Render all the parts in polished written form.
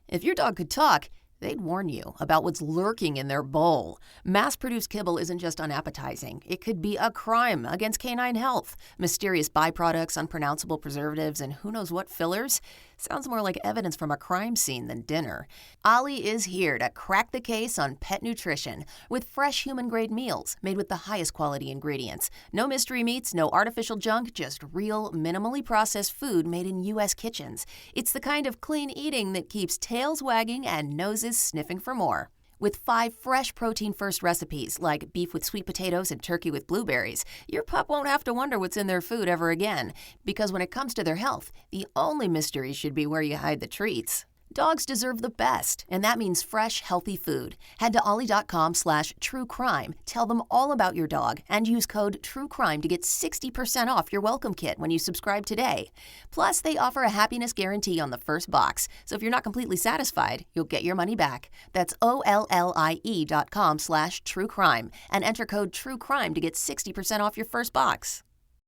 If your dog could talk, they'd warn you about what's lurking in their bowl. Mass-produced kibble isn't just unappetizing. It could be a crime against canine health. Mysterious byproducts, unpronounceable preservatives, and who knows what fillers? Sounds more like evidence from a crime scene than dinner. Ollie is here to crack the case on pet nutrition with fresh human-grade meals made with the highest quality ingredients. No mystery meats, no artificial junk, just real, minimally processed food made in U.S. kitchens. It's the kind of clean eating that keeps tails wagging and noses sniffing for more. With 5 fresh protein-first recipes, like beef with sweet potatoes and turkey with blueberries, your pup won't have to wonder what's in their food ever again. Because when it comes to their health, the only mystery should be where you hide the treats. Dogs deserve the best, and that means fresh, healthy food. Head to ollie.com/truecrime. Tell them all about your dog, and use code TRUECRIME to get 60% off your welcome kit when you subscribe today. Plus, they offer a happiness guarantee on the first box, so if you're not completely satisfied, you'll get your money back. That's OLLIE.com/truecrime, and enter code TRUECRIME to get 60% off your first box.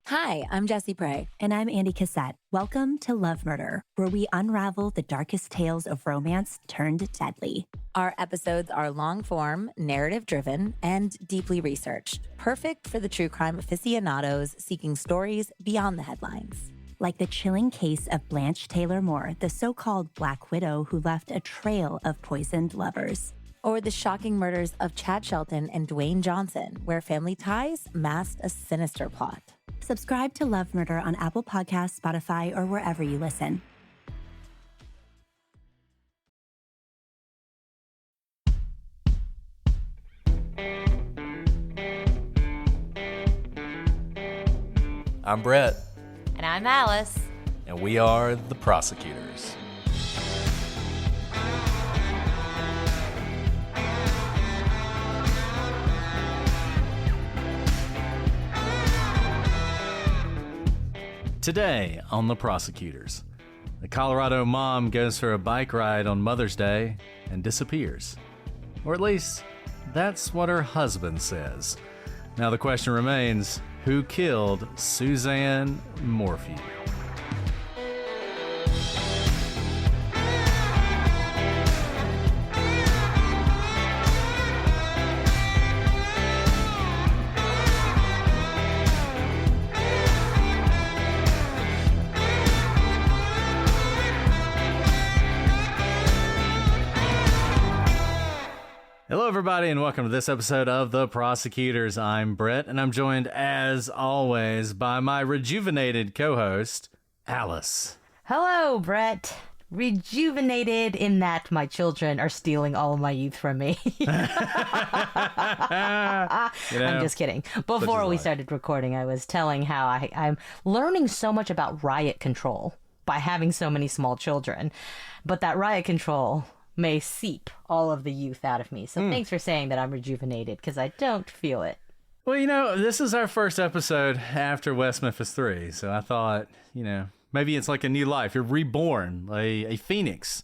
Hi, I'm Jessie Prey. And I'm Andy Cassette. Welcome to Love Murder, where we unravel the darkest tales of romance turned deadly. Our episodes are long-form, narrative-driven, and deeply researched, perfect for the true crime aficionados seeking stories beyond the headlines. Like the chilling case of Blanche Taylor Moore, the so-called Black Widow who left a trail of poisoned lovers. Or the shocking murders of Chad Shelton and Dwayne Johnson, where family ties masked a sinister plot. Subscribe to Love Murder on Apple Podcasts, Spotify, or wherever you listen. I'm Brett. And I'm Alice. And we are the Prosecutors. Today on The Prosecutors, the Colorado mom goes for a bike ride on Mother's Day and disappears. Or at least, that's what her husband says. Now the question remains, who killed Suzanne Morphew? Hello, everybody, and welcome to this episode of The Prosecutors. I'm Brett, and I'm joined, as always, by my rejuvenated co-host, Alice. Hello, Brett. Rejuvenated in that my children are stealing all of my youth from me. I'm just kidding. Before we started recording, I was telling how I'm learning so much about riot control by having so many small children. But that riot control may seep all of the youth out of me. So thanks for saying that I'm rejuvenated, because I don't feel it. Well, this is our first episode after West Memphis 3, so I thought, maybe it's like a new life. You're reborn, a phoenix,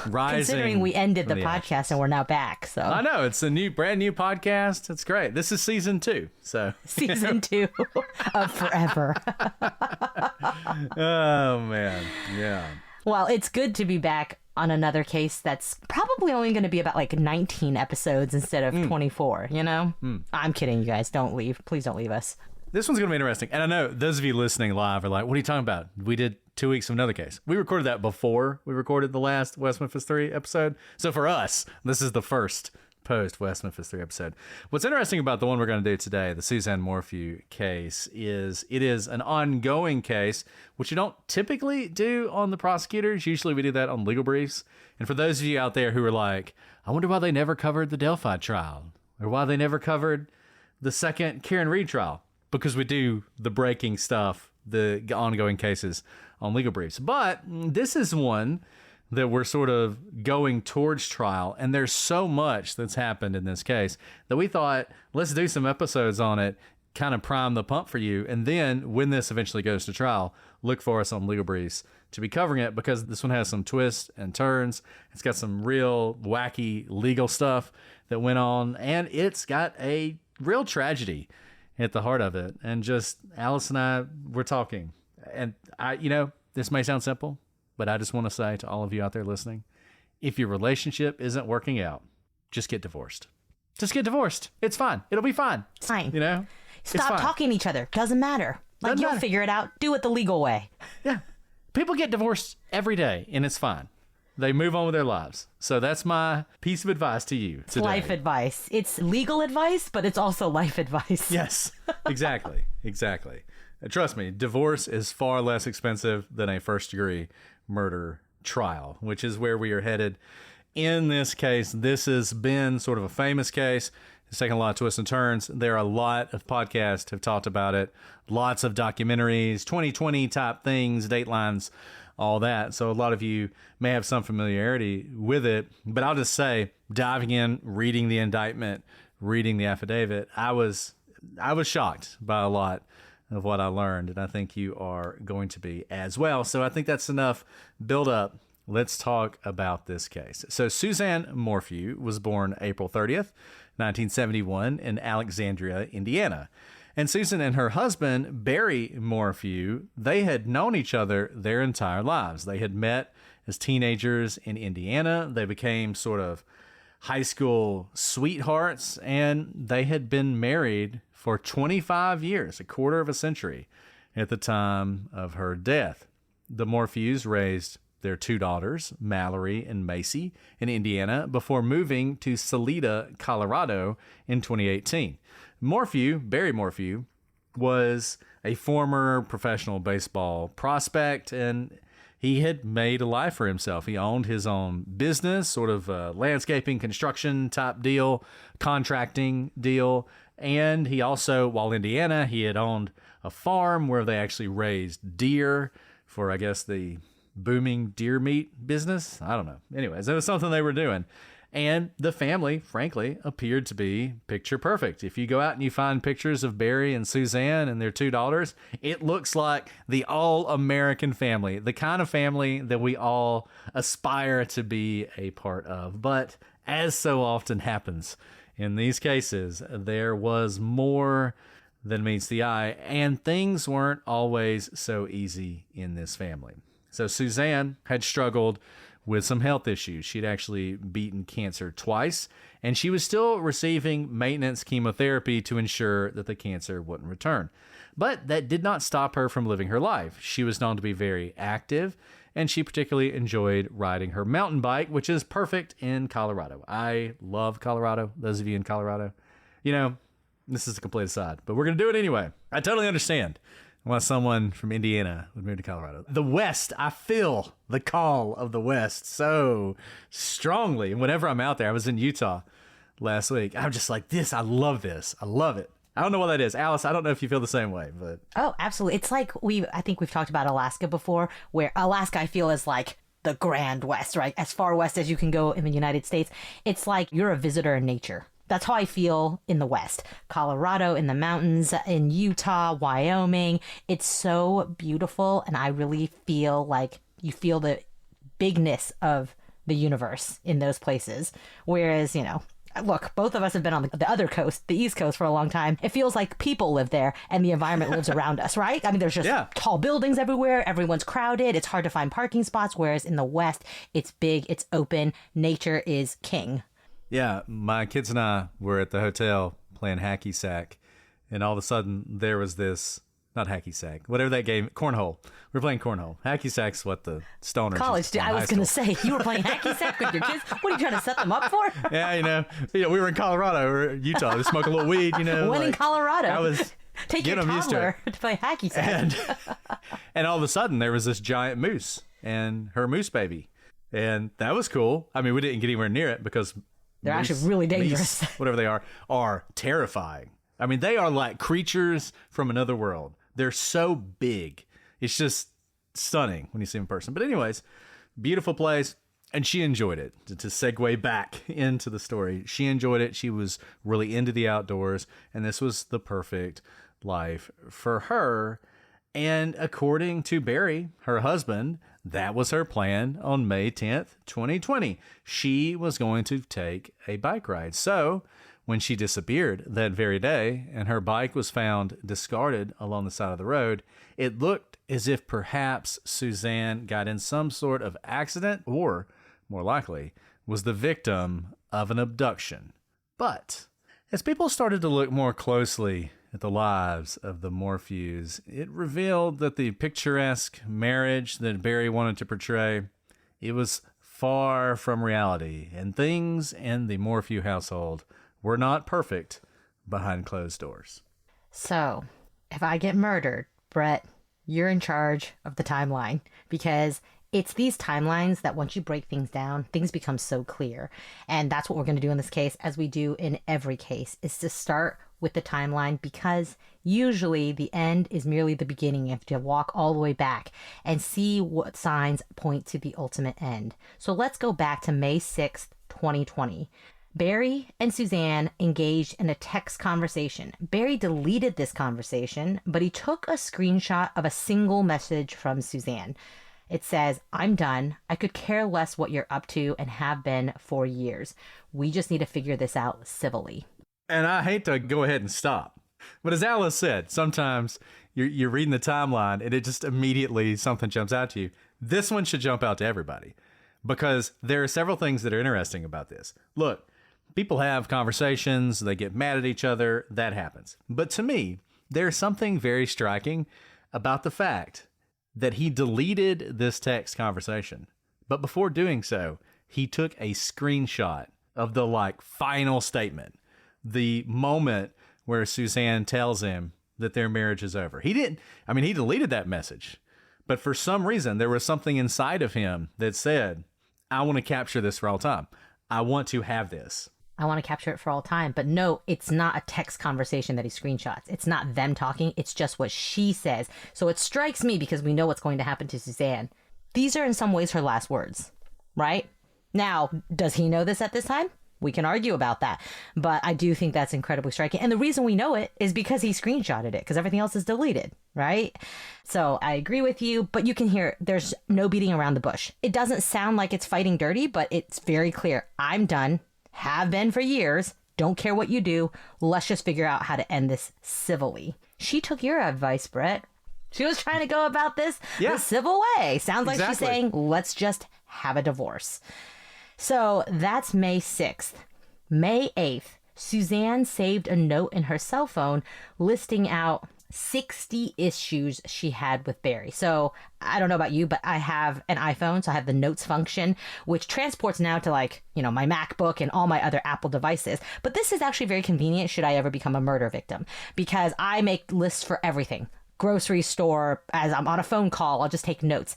rising. Considering we ended the podcast and we're now back, so I know it's a brand new podcast. It's great. This is season 2, so season 2 of forever. Oh man, yeah. Well, it's good to be back on another case that's probably only going to be about like 19 episodes instead of 24, I'm kidding, you guys. Don't leave. Please don't leave us. This one's going to be interesting. And I know those of you listening live are like, what are you talking about? We did 2 weeks of another case. We recorded that before we recorded the last West Memphis 3 episode. So for us, this is the first post West Memphis 3 episode. What's interesting about the one we're going to do today, the Suzanne Morphew case, is it is an ongoing case, which you don't typically do on the Prosecutors. Usually we do that on legal briefs. And for those of you out there who are like, I wonder why they never covered the Delphi trial, or why they never covered the second Karen Reed trial, because we do the breaking stuff, the ongoing cases on legal briefs. But this is one that we're sort of going towards trial, and there's so much that's happened in this case that we thought, let's do some episodes on it, kind of prime the pump for you, and then when this eventually goes to trial, look for us on legal briefs to be covering it, because this one has some twists and turns. It's got some real wacky legal stuff that went on, and it's got a real tragedy at the heart of it. And just Alice and I were talking, and this may sound simple, but I just want to say to all of you out there listening, if your relationship isn't working out, just get divorced. Just get divorced. It's fine. It'll be fine. It's fine. You know? Stop talking to each other. Doesn't matter. Like, Doesn't you'll matter. figure it out. Do it the legal way. Yeah. People get divorced every day, and it's fine. They move on with their lives. So that's my piece of advice to you today. Life advice. It's legal advice, but it's also life advice. Yes, exactly. Exactly. Trust me, divorce is far less expensive than a first-degree murder trial, which is where we are headed in this case. This has been sort of a famous case. It's taken a lot of twists and turns. There are a lot of podcasts have talked about it, lots of documentaries, 2020 type things, Datelines, all that. So a lot of you may have some familiarity with it, but I'll just say, diving in, reading the indictment, reading the affidavit, I was shocked by a lot of what I learned, and I think you are going to be as well. So I think that's enough build up. Let's talk about this case. So Suzanne Morphew was born April 30th, 1971 in Alexandria, Indiana. And Susan and her husband, Barry Morphew, they had known each other their entire lives. They had met as teenagers in Indiana. They became sort of high school sweethearts, and they had been married for 25 years, a quarter of a century, at the time of her death. The Morphews raised their two daughters, Mallory and Macy, in Indiana before moving to Salida, Colorado in 2018. Morphew, Barry Morphew, was a former professional baseball prospect, and he had made a life for himself. He owned his own business, sort of a landscaping, construction type deal, contracting deal. And he also, while in Indiana, he had owned a farm where they actually raised deer for, I guess, the booming deer meat business. I don't know. Anyways, it was something they were doing. And the family, frankly, appeared to be picture perfect. If you go out and you find pictures of Barry and Suzanne and their two daughters, it looks like the all-American family, the kind of family that we all aspire to be a part of. But as so often happens in these cases, there was more than meets the eye, and things weren't always so easy in this family. So Suzanne had struggled with some health issues. She'd actually beaten cancer twice, and she was still receiving maintenance chemotherapy to ensure that the cancer wouldn't return. But that did not stop her from living her life. She was known to be very active, and she particularly enjoyed riding her mountain bike, which is perfect in Colorado. I love Colorado. Those of you in Colorado, you know, this is a complete aside, but we're going to do it anyway. I totally understand why someone from Indiana would move to Colorado. The West, I feel the call of the West so strongly. And whenever I'm out there, I was in Utah last week. I'm just like, I love this. I love it. I don't know what that is. Alice, I don't know if you feel the same way, but... Oh, absolutely. It's like I think we've talked about Alaska before, where Alaska, I feel, is like the Grand West, right? As far west as you can go in the United States. It's like you're a visitor in nature. That's how I feel in the West. Colorado, in the mountains, in Utah, Wyoming. It's so beautiful, and I really feel like you feel the bigness of the universe in those places. Whereas, you know, look, both of us have been on the other coast, the East Coast, for a long time. It feels like people live there and the environment lives around us, right? I mean, there's just tall buildings everywhere. Everyone's crowded. It's hard to find parking spots. Whereas in the West, it's big, it's open. Nature is king. Yeah, my kids and I were at the hotel playing hacky sack, and all of a sudden there was this, not hacky sack, whatever that game, cornhole. We were playing cornhole. Hacky sack's what the stoners college. I was going to say, you were playing hacky sack with your kids? What are you trying to set them up for? Yeah, you know, we were in Colorado or Utah to smoke a little weed, you know. When in Colorado. I was Take your toddler to play hacky sack. And all of a sudden there was this giant moose and her moose baby. And that was cool. I mean, we didn't get anywhere near it because they're actually really dangerous. Whatever they are terrifying. I mean, they are like creatures from another world. They're so big. It's just stunning when you see them in person. But anyways, beautiful place. And she enjoyed it. To segue back into the story, she enjoyed it. She was really into the outdoors. And this was the perfect life for her. And according to Barry, her husband, that was her plan on May 10th, 2020. She was going to take a bike ride. So when she disappeared that very day and her bike was found discarded along the side of the road, it looked as if perhaps Suzanne got in some sort of accident or more likely, was the victim of an abduction. But as people started to look more closely at the lives of the Morphews, it revealed that the picturesque marriage that Barry wanted to portray, it was far from reality, and things in the Morphew household were not perfect behind closed doors. So, if I get murdered, Brett, you're in charge of the timeline, because it's these timelines that once you break things down, things become so clear. And that's what we're going to do in this case, as we do in every case, is to start with the timeline, because usually the end is merely the beginning. You have to walk all the way back and see what signs point to the ultimate end. So let's go back to May 6th, 2020. Barry and Suzanne engaged in a text conversation. Barry deleted this conversation, but he took a screenshot of a single message from Suzanne. It says, "I'm done. I could care less what you're up to and have been for years. We just need to figure this out civilly." And I hate to go ahead and stop, but as Alice said, sometimes you're reading the timeline and it just immediately something jumps out to you. This one should jump out to everybody, because there are several things that are interesting about this. Look, people have conversations, they get mad at each other, that happens. But to me, there's something very striking about the fact that he deleted this text conversation. But before doing so, he took a screenshot of the final statement, the moment where Suzanne tells him that their marriage is over. He deleted that message, but for some reason, there was something inside of him that said, I want to capture this for all time. I want to have this. I want to capture it for all time. But no, it's not a text conversation that he screenshots. It's not them talking. It's just what she says. So it strikes me, because we know what's going to happen to Suzanne. These are in some ways her last words, right? Now, does he know this at this time? We can argue about that. But I do think that's incredibly striking. And the reason we know it is because he screenshotted it, because everything else is deleted, right? So I agree with you, but you can hear there's no beating around the bush. It doesn't sound like it's fighting dirty, but it's very clear. I'm done. Have been for years. Don't care what you do. Let's just figure out how to end this civilly. She took your advice, Brett. She was trying to go about this the civil way. Sounds like she's saying, let's just have a divorce. So that's May 6th. May 8th, Suzanne saved a note in her cell phone listing out 60 issues she had with Barry. So I don't know about you, but I have an iPhone, so I have the notes function, which transports now to my MacBook and all my other Apple devices. But this is actually very convenient should I ever become a murder victim, because I make lists for everything. Grocery store, as I'm on a phone call, I'll just take notes.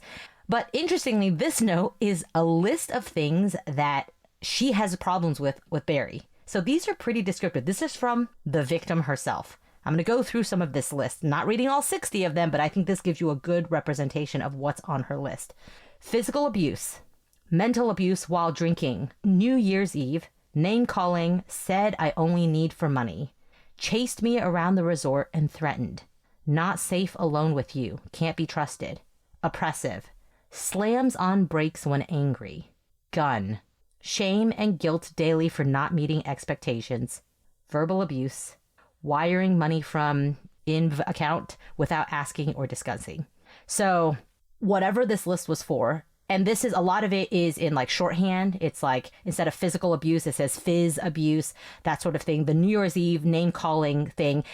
But interestingly, this note is a list of things that she has problems with Barry. So these are pretty descriptive. This is from the victim herself. I'm going to go through some of this list, not reading all 60 of them, but I think this gives you a good representation of what's on her list. Physical abuse, mental abuse while drinking, New Year's Eve, name calling, said I only need for money, chased me around the resort and threatened, not safe alone with you, can't be trusted, oppressive, slams on brakes when angry, gun, shame and guilt daily for not meeting expectations, verbal abuse, wiring money from in account without asking or discussing. So whatever this list was for, and this is, a lot of it is in shorthand. It's instead of physical abuse, it says phys abuse, that sort of thing. The New Year's Eve name calling thing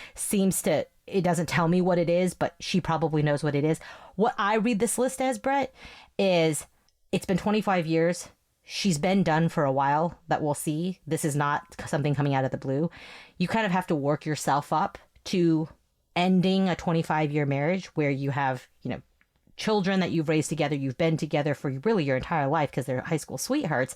it doesn't tell me what it is, but she probably knows what it is. What I read this list as, Brett, is it's been 25 years. She's been done for a while, that we'll see. This is not something coming out of the blue. You kind of have to work yourself up to ending a 25-year marriage where you have, children that you've raised together. You've been together for really your entire life because they're high school sweethearts.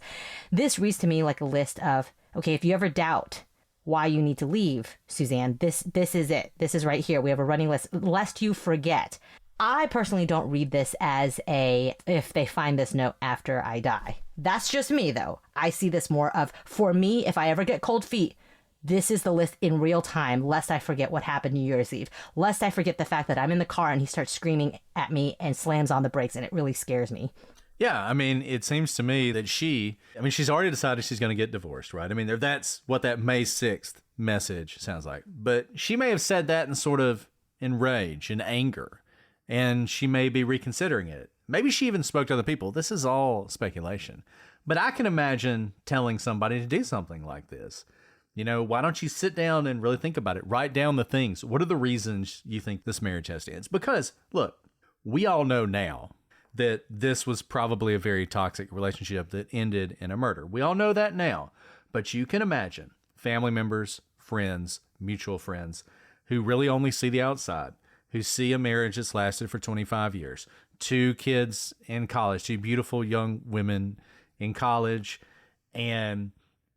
This reads to me like a list of, okay, if you ever doubt why you need to leave, Suzanne, this is it. This is right here. We have a running list, lest you forget. I personally don't read this as if they find this note after I die. That's just me, though. I see this more of, for me, if I ever get cold feet, this is the list in real time, lest I forget what happened New Year's Eve, lest I forget the fact that I'm in the car and he starts screaming at me and slams on the brakes, and it really scares me. Yeah, it seems to me that she's already decided she's going to get divorced, right? That's what that May 6th message sounds like. But she may have said that in sort of in rage and anger, and she may be reconsidering it. Maybe she even spoke to other people. This is all speculation. But I can imagine telling somebody to do something like this. Why don't you sit down and really think about it? Write down the things. What are the reasons you think this marriage has to end? Because, look, we all know now that this was probably a very toxic relationship that ended in a murder. We all know that now. But you can imagine family members, friends, mutual friends, who really only see the outside, who see a marriage that's lasted for 25 years, 2 kids in college, 2 beautiful young women in college, and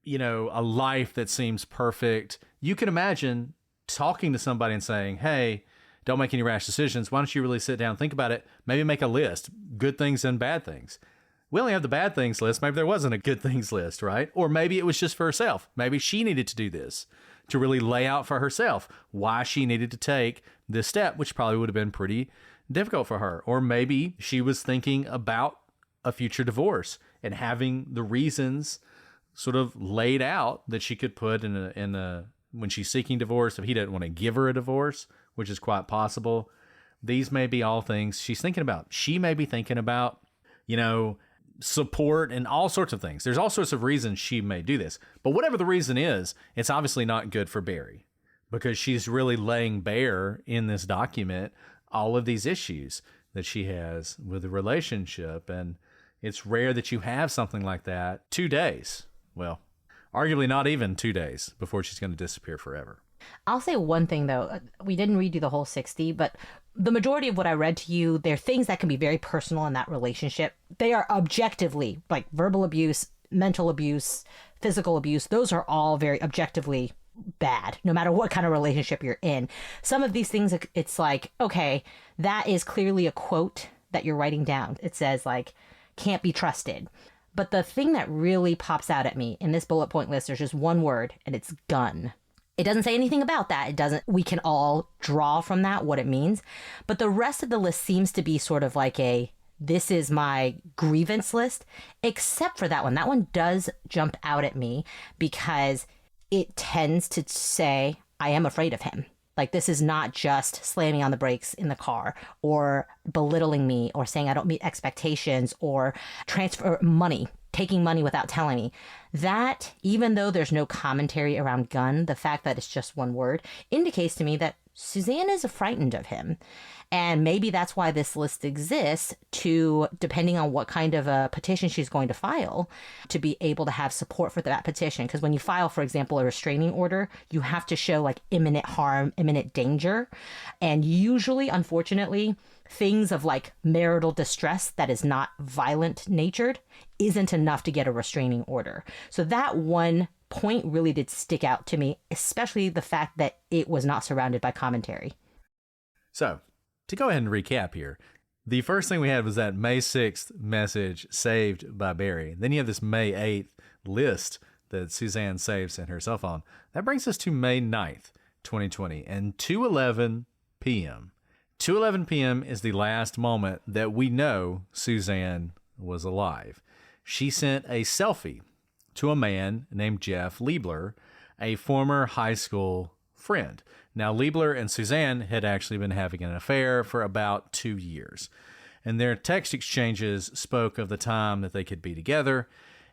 a life that seems perfect. You can imagine talking to somebody and saying, hey, don't make any rash decisions. Why don't you really sit down and think about it? Maybe make a list, good things and bad things. We only have the bad things list. Maybe there wasn't a good things list, right? Or maybe it was just for herself. Maybe she needed to do this to really lay out for herself why she needed to take this step, which probably would have been pretty difficult for her. Or maybe she was thinking about a future divorce and having the reasons sort of laid out that she could put in a when she's seeking divorce, if he doesn't want to give her a divorce, which is quite possible. These may be all things she's thinking about. She may be thinking about, support and all sorts of things. There's all sorts of reasons she may do this. But whatever the reason is, it's obviously not good for Barry, because she's really laying bare in this document all of these issues that she has with the relationship. And it's rare that you have something like that 2 days. Well, arguably not even 2 days before she's going to disappear forever. I'll say one thing, though. We didn't read you the whole 60, but the majority of what I read to you, they're things that can be very personal in that relationship. They are objectively, like verbal abuse, mental abuse, physical abuse. Those are all very objectively bad, no matter what kind of relationship you're in. Some of these things, it's like, okay, that is clearly a quote that you're writing down. It says, like, can't be trusted. But the thing that really pops out at me in this bullet point list, there's just one word, and it's gun. It doesn't say anything about that. We can all draw from that what it means. But the rest of the list seems to be sort of like this is my grievance list, except for that one. That one does jump out at me because it tends to say, I am afraid of him. Like, this is not just slamming on the brakes in the car or belittling me or saying I don't meet expectations or transfer money, taking money without telling me. That, even though there's no commentary around gun, the fact that it's just one word indicates to me that Suzanne is frightened of him. And maybe that's why this list exists, to, depending on what kind of a petition she's going to file, to be able to have support for that petition. Because when you file, for example, a restraining order, you have to show like imminent harm, imminent danger. And usually, unfortunately, things of like marital distress that is not violent natured isn't enough to get a restraining order. So that one point really did stick out to me, especially the fact that it was not surrounded by commentary. So, to go ahead and recap here, the first thing we had was that May 6th message saved by Barry. Then you have this May 8th list that Suzanne saves in her cell phone. That brings us to May 9th, 2020, and 2:11 p.m. 2:11 p.m. is the last moment that we know Suzanne was alive. She sent a selfie to a man named Jeff Liebler, a former high school friend. Now, Liebler and Suzanne had actually been having an affair for about 2 years, and their text exchanges spoke of the time that they could be together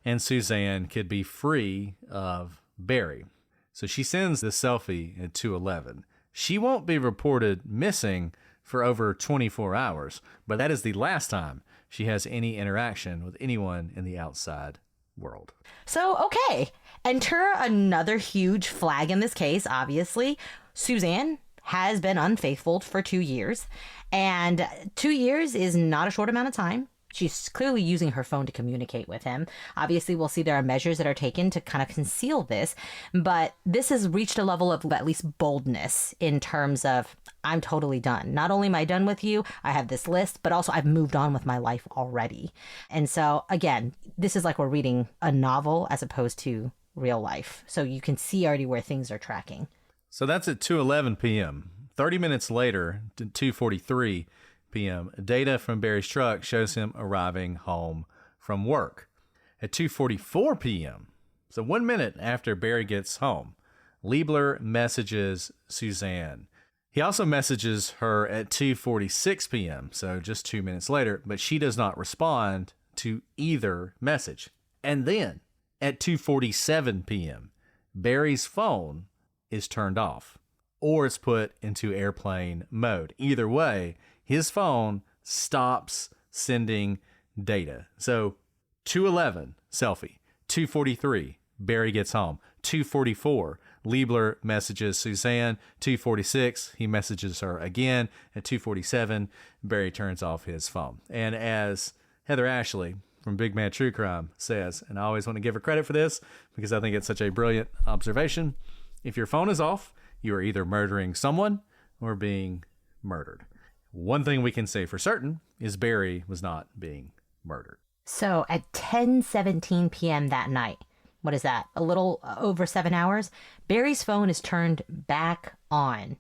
and Suzanne could be free of Barry. So she sends this selfie at 2:11. She won't be reported missing for over 24 hours, but that is the last time she has any interaction with anyone in the outside world. So, okay, enter another huge flag in this case, obviously. Suzanne has been unfaithful for 2 years, and 2 years is not a short amount of time. She's clearly using her phone to communicate with him. Obviously, we'll see there are measures that are taken to kind of conceal this, but this has reached a level of at least boldness in terms of, I'm totally done. Not only am I done with you, I have this list, but also I've moved on with my life already. And so, again, this is like we're reading a novel as opposed to real life. So you can see already where things are tracking. So that's at 2:11 p.m. 30 minutes later, to 2:43 p.m., data from Barry's truck shows him arriving home from work. At 2:44 p.m., so 1 minute after Barry gets home, Liebler messages Suzanne. He also messages her at 2:46 p.m., so just 2 minutes later, but she does not respond to either message. And then at 2:47 p.m., Barry's phone is turned off or it's put into airplane mode. Either way, his phone stops sending data. So 2:11, selfie. 2:43, Barry gets home. 2:44, Liebler messages Suzanne. 2:46, he messages her again. At 2:47, Barry turns off his phone. And as Heather Ashley from Big Man True Crime says, and I always want to give her credit for this because I think it's such a brilliant observation, if your phone is off, you are either murdering someone or being murdered. One thing we can say for certain is Barry was not being murdered. So at 10:17 p.m. that night, what is that? A little over 7 hours, Barry's phone is turned back on.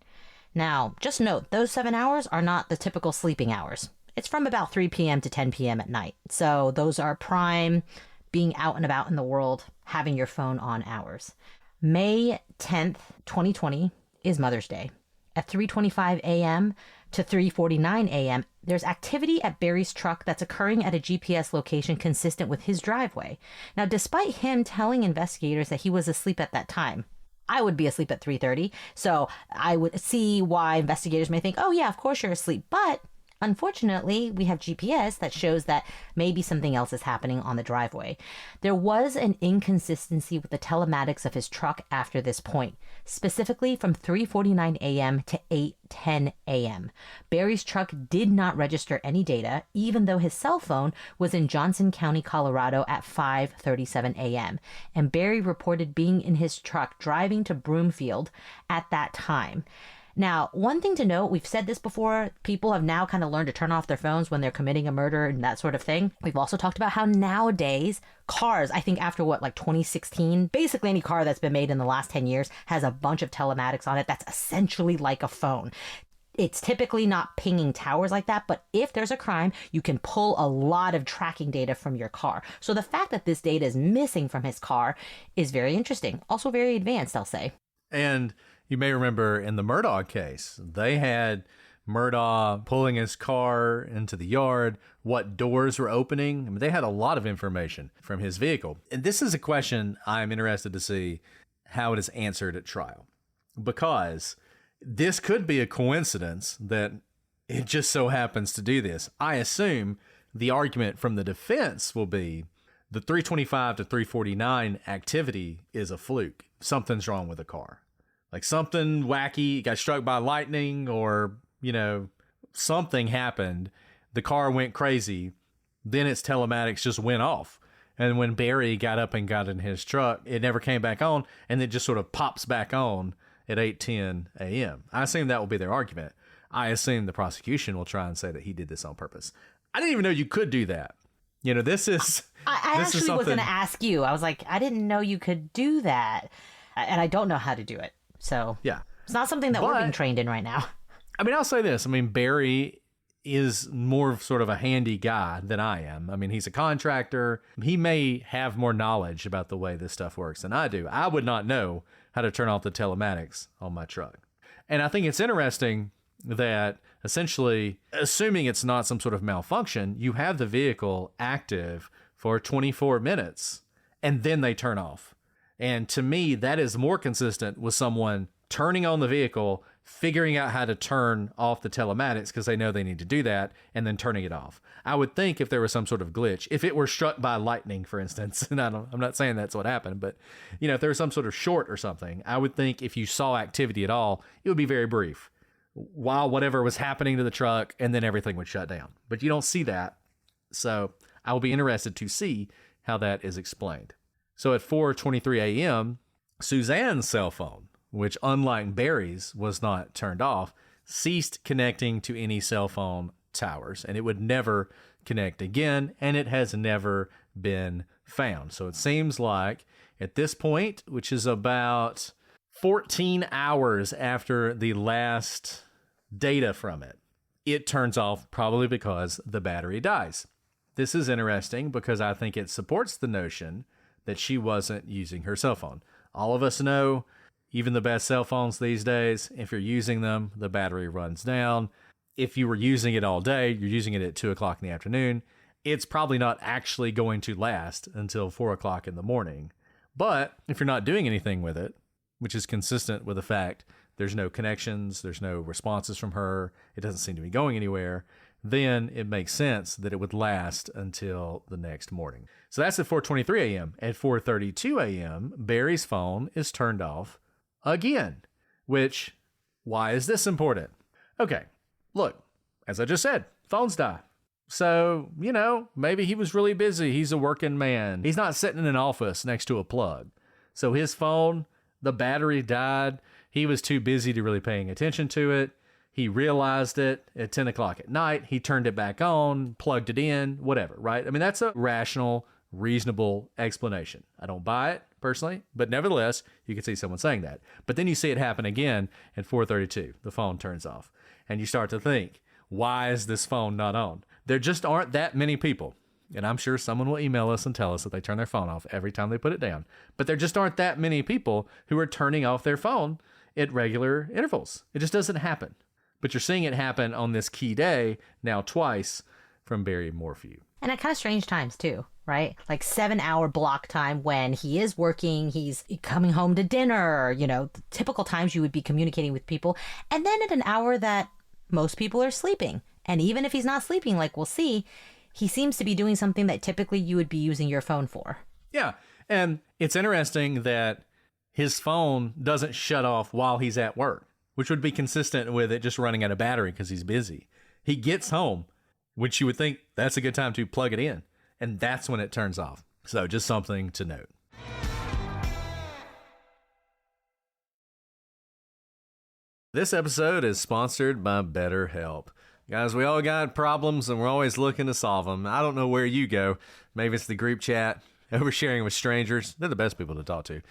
Now, just note, those 7 hours are not the typical sleeping hours. It's from about 3 p.m. to 10 p.m. at night. So those are prime being out and about in the world, having your phone on hours. May 10th, 2020 is Mother's Day. At 3:25 a.m. to 3:49 a.m., there's activity at Barry's truck that's occurring at a GPS location consistent with his driveway. Now, despite him telling investigators that he was asleep at that time, I would be asleep at 3:30, so I would see why investigators may think, oh yeah, of course you're asleep, but unfortunately, we have GPS that shows that maybe something else is happening on the driveway. There was an inconsistency with the telematics of his truck after this point, specifically from 3:49 a.m. to 8:10 a.m. Barry's truck did not register any data, even though his cell phone was in Johnson County, Colorado at 5:37 a.m. And Barry reported being in his truck driving to Broomfield at that time. Now, one thing to note, we've said this before, people have now kind of learned to turn off their phones when they're committing a murder and that sort of thing. We've also talked about how nowadays cars, I think after 2016, basically any car that's been made in the last 10 years has a bunch of telematics on it that's essentially like a phone. It's typically not pinging towers like that, but if there's a crime, you can pull a lot of tracking data from your car. So the fact that this data is missing from his car is very interesting. Also very advanced, I'll say. And you may remember in the Murdaugh case, they had Murdaugh pulling his car into the yard, what doors were opening. I mean, they had a lot of information from his vehicle. And this is a question I'm interested to see how it is answered at trial, because this could be a coincidence that it just so happens to do this. I assume the argument from the defense will be the 325 to 349 activity is a fluke. Something's wrong with the car. Like something wacky, got struck by lightning, or, something happened. The car went crazy. Then its telematics just went off. And when Barry got up and got in his truck, it never came back on, and it just sort of pops back on at 8:10 a.m. I assume that will be their argument. I assume the prosecution will try and say that he did this on purpose. I didn't even know you could do that. This is... I this actually is was going to ask you. I was like, I didn't know you could do that. And I don't know how to do it. So yeah, it's not something that we're being trained in right now. I mean, I'll say this. I mean, Barry is more of sort of a handy guy than I am. I mean, he's a contractor. He may have more knowledge about the way this stuff works than I do. I would not know how to turn off the telematics on my truck. And I think it's interesting that essentially, assuming it's not some sort of malfunction, you have the vehicle active for 24 minutes and then they turn off. And to me, that is more consistent with someone turning on the vehicle, figuring out how to turn off the telematics because they know they need to do that, and then turning it off. I would think if there was some sort of glitch, if it were struck by lightning, for instance, and I'm not saying that's what happened, but if there was some sort of short or something, I would think if you saw activity at all, it would be very brief while whatever was happening to the truck, and then everything would shut down. But you don't see that. So I will be interested to see how that is explained. So at 4:23 a.m., Suzanne's cell phone, which unlike Barry's was not turned off, ceased connecting to any cell phone towers, and it would never connect again, and it has never been found. So it seems like at this point, which is about 14 hours after the last data from it, it turns off, probably because the battery dies. This is interesting because I think it supports the notion that she wasn't using her cell phone. All of us know, even the best cell phones these days, if you're using them, the battery runs down. If you were using it all day, you're using it at 2 o'clock in the afternoon, it's probably not actually going to last until 4 o'clock in the morning. But if you're not doing anything with it, which is consistent with the fact there's no connections, there's no responses from her, it doesn't seem to be going anywhere, then it makes sense that it would last until the next morning. So that's at 4:23 a.m. At 4:32 a.m., Barry's phone is turned off again, which, why is this important? Okay, look, as I just said, phones die. So, maybe he was really busy. He's a working man. He's not sitting in an office next to a plug. So his phone, the battery died. He was too busy to really paying attention to it. He realized it at 10 o'clock at night. He turned it back on, plugged it in, whatever, right? I mean, that's a rational, reasonable explanation. I don't buy it personally, but nevertheless, you can see someone saying that. But then you see it happen again at 4:32. The phone turns off. And you start to think, why is this phone not on? There just aren't that many people. And I'm sure someone will email us and tell us that they turn their phone off every time they put it down. But there just aren't that many people who are turning off their phone at regular intervals. It just doesn't happen. But you're seeing it happen on this key day now twice from Barry Morphew. And at kind of strange times too, right? Like 7-hour block time when he is working, he's coming home to dinner, the typical times you would be communicating with people. And then at an hour that most people are sleeping. And even if he's not sleeping, like we'll see, he seems to be doing something that typically you would be using your phone for. Yeah. And it's interesting that his phone doesn't shut off while he's at work, which would be consistent with it just running out of battery because he's busy. He gets home, which you would think that's a good time to plug it in. And that's when it turns off. So just something to note. This episode is sponsored by BetterHelp. Guys, we all got problems and we're always looking to solve them. I don't know where you go. Maybe it's the group chat, oversharing with strangers. They're the best people to talk to.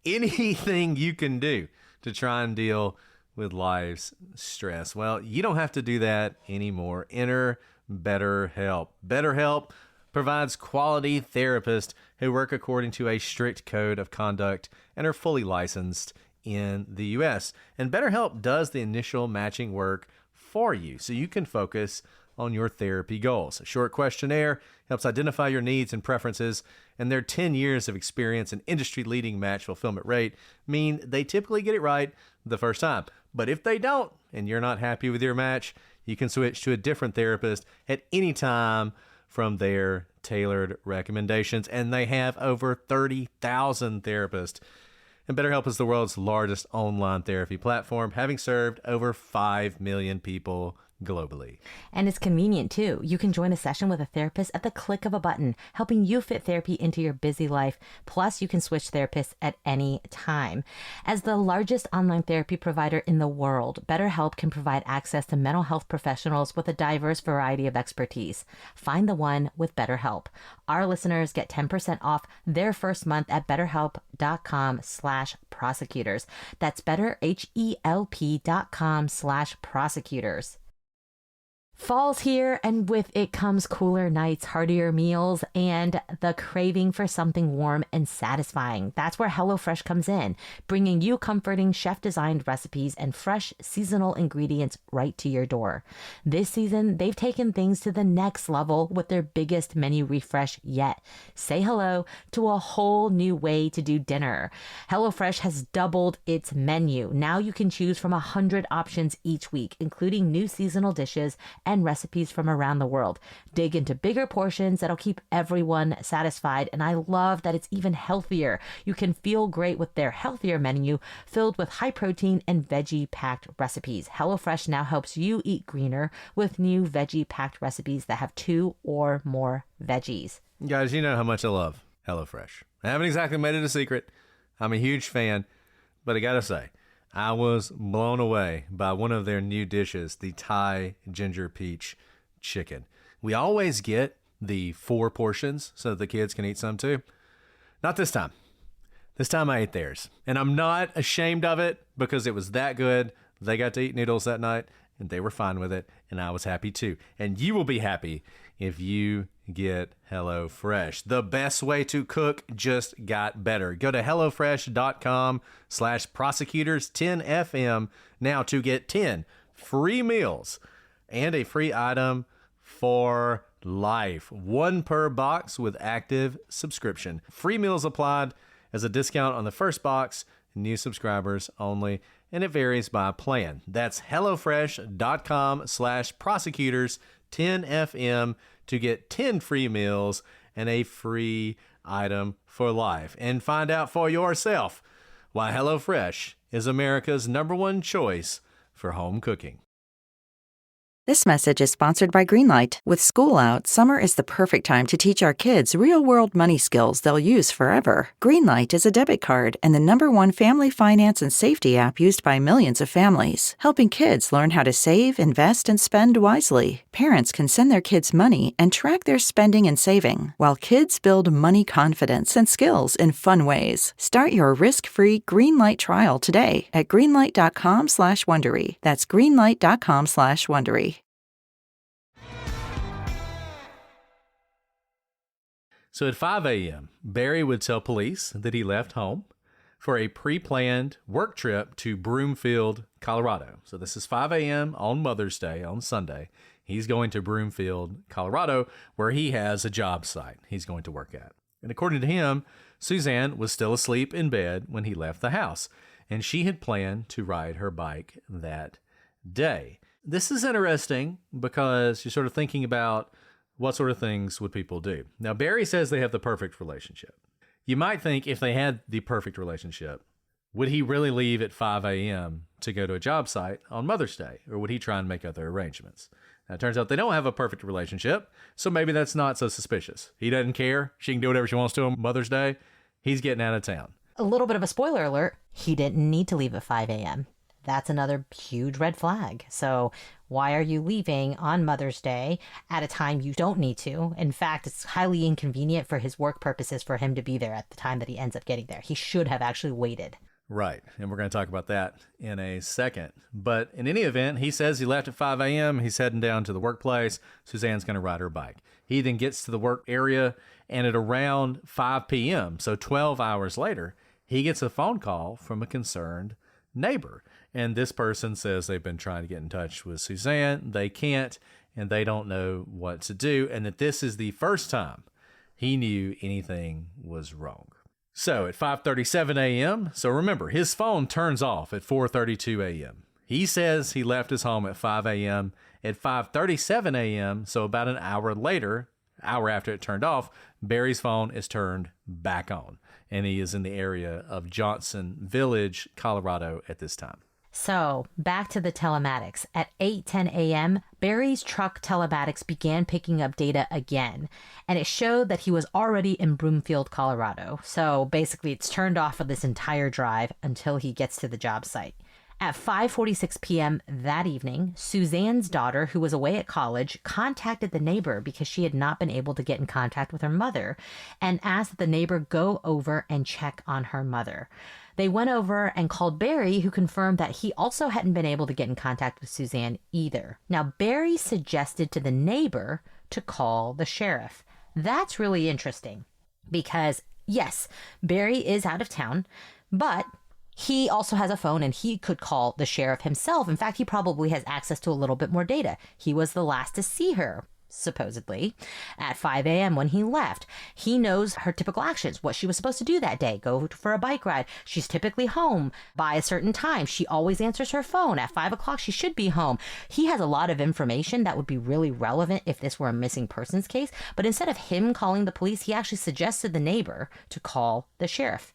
Anything you can do to try and deal with life's stress. Well, you don't have to do that anymore. Enter BetterHelp. BetterHelp provides quality therapists who work according to a strict code of conduct and are fully licensed in the U.S. And BetterHelp does the initial matching work for you so you can focus on your therapy goals. A short questionnaire helps identify your needs and preferences, and their 10 years of experience and industry-leading match fulfillment rate mean they typically get it right the first time. But if they don't, and you're not happy with your match, you can switch to a different therapist at any time from their tailored recommendations, and they have over 30,000 therapists. And BetterHelp is the world's largest online therapy platform, having served over 5 million people globally. And it's convenient too. You can join a session with a therapist at the click of a button, helping you fit therapy into your busy life. Plus, you can switch therapists at any time. As the largest online therapy provider in the world, BetterHelp can provide access to mental health professionals with a diverse variety of expertise. Find the one with BetterHelp. Our listeners get 10% off their first month at betterhelp.com/prosecutors. That's betterhelp.com/prosecutors. Fall's here, and with it comes cooler nights, heartier meals, and the craving for something warm and satisfying. That's where HelloFresh comes in, bringing you comforting chef-designed recipes and fresh seasonal ingredients right to your door. This season, they've taken things to the next level with their biggest menu refresh yet. Say hello to a whole new way to do dinner. HelloFresh has doubled its menu. Now you can choose from 100 options each week, including new seasonal dishes and recipes from around the world. Dig into bigger portions that'll keep everyone satisfied. And I love that it's even healthier. You can feel great with their healthier menu filled with high protein and veggie packed recipes. HelloFresh now helps you eat greener with new veggie packed recipes that have 2 or more veggies. Guys, you know how much I love HelloFresh. I haven't exactly made it a secret. I'm a huge fan, but I gotta say, I was blown away by one of their new dishes, the Thai ginger peach chicken. We always get the 4 portions so the kids can eat some too. Not this time. This time I ate theirs. And I'm not ashamed of it because it was that good. They got to eat noodles that night and they were fine with it. And I was happy too. And you will be happy if you get HelloFresh. The best way to cook just got better. Go to HelloFresh.com/prosecutors10FM now to get 10 free meals and a free item for life. 1 per box with active subscription. Free meals applied as a discount on the first box. New subscribers only, and it varies by plan. That's HelloFresh.com/prosecutors 10FM to get 10 free meals and a free item for life. And find out for yourself why HelloFresh is America's #1 choice for home cooking. This message is sponsored by Greenlight. With school out, summer is the perfect time to teach our kids real-world money skills they'll use forever. Greenlight is a debit card and the #1 family finance and safety app used by millions of families, helping kids learn how to save, invest, and spend wisely. Parents can send their kids money and track their spending and saving, while kids build money confidence and skills in fun ways. Start your risk-free Greenlight trial today at greenlight.com/Wondery. That's greenlight.com/Wondery. So at 5 a.m., Barry would tell police that he left home for a pre-planned work trip to Broomfield, Colorado. So this is 5 a.m. on Mother's Day, on Sunday. He's going to Broomfield, Colorado, where he has a job site he's going to work at. And according to him, Suzanne was still asleep in bed when he left the house, and she had planned to ride her bike that day. This is interesting because you're sort of thinking about what sort of things would people do. Now, Barry says they have the perfect relationship. You might think if they had the perfect relationship, would he really leave at 5 a.m. to go to a job site on Mother's Day, or would he try and make other arrangements? Now, it turns out they don't have a perfect relationship, so maybe that's not so suspicious. He doesn't care. She can do whatever she wants to on Mother's Day. He's getting out of town. A little bit of a spoiler alert. He didn't need to leave at 5 a.m. That's another huge red flag. So why are you leaving on Mother's Day at a time you don't need to? In fact, it's highly inconvenient for his work purposes for him to be there at the time that he ends up getting there. He should have actually waited. Right. And we're going to talk about that in a second. But in any event, he says he left at 5 a.m. He's heading down to the workplace. Suzanne's going to ride her bike. He then gets to the work area, and at around 5 p.m., so 12 hours later, he gets a phone call from a concerned neighbor. And this person says they've been trying to get in touch with Suzanne. They can't, and they don't know what to do, and that this is the first time he knew anything was wrong. So at 5:37 a.m., so remember, his phone turns off at 4:32 a.m. He says he left his home at 5 a.m. At 5:37 a.m., so about an hour later, hour after it turned off, Barry's phone is turned back on, and he is in the area of Johnson Village, Colorado at this time. So, back to the telematics. At 8:10 a.m., Barry's truck telematics began picking up data again, and it showed that he was already in Broomfield, Colorado. So, basically, it's turned off for this entire drive until he gets to the job site. At 5:46 p.m. that evening, Suzanne's daughter, who was away at college, contacted the neighbor because she had not been able to get in contact with her mother, and asked that the neighbor go over and check on her mother. They went over and called Barry, who confirmed that he also hadn't been able to get in contact with Suzanne either. Now, Barry suggested to the neighbor to call the sheriff. That's really interesting because, yes, Barry is out of town, but he also has a phone and he could call the sheriff himself. In fact, he probably has access to a little bit more data. He was the last to see her, supposedly, at 5 a.m. when he left. He knows her typical actions, what she was supposed to do that day, go for a bike ride. She's typically home by a certain time. She always answers her phone. At 5 o'clock, she should be home. He has a lot of information that would be really relevant if this were a missing persons case. But instead of him calling the police, he actually suggested the neighbor to call the sheriff.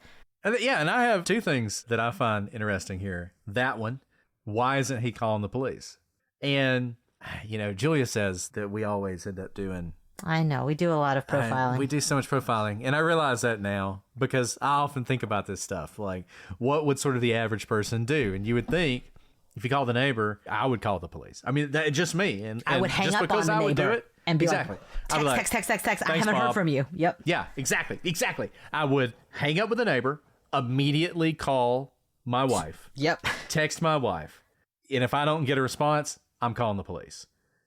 Yeah, and I have two things that I find interesting here. That one, why isn't he calling the police? And, you know, Julia says that we always end up doing... I know, we do a lot of profiling. We do so much profiling. And I realize that now because I often think about this stuff. Like, what would sort of the average person do? And you would think, if you call the neighbor, I would call the police. I mean, that's just me. And I would hang just up because on the I would neighbor do it, and be exactly. like, text. I haven't heard from you. Yep. Yeah, exactly. I would hang up with the neighbor, immediately call my wife. Yep. Text my wife. And if I don't get a response, I'm calling the police.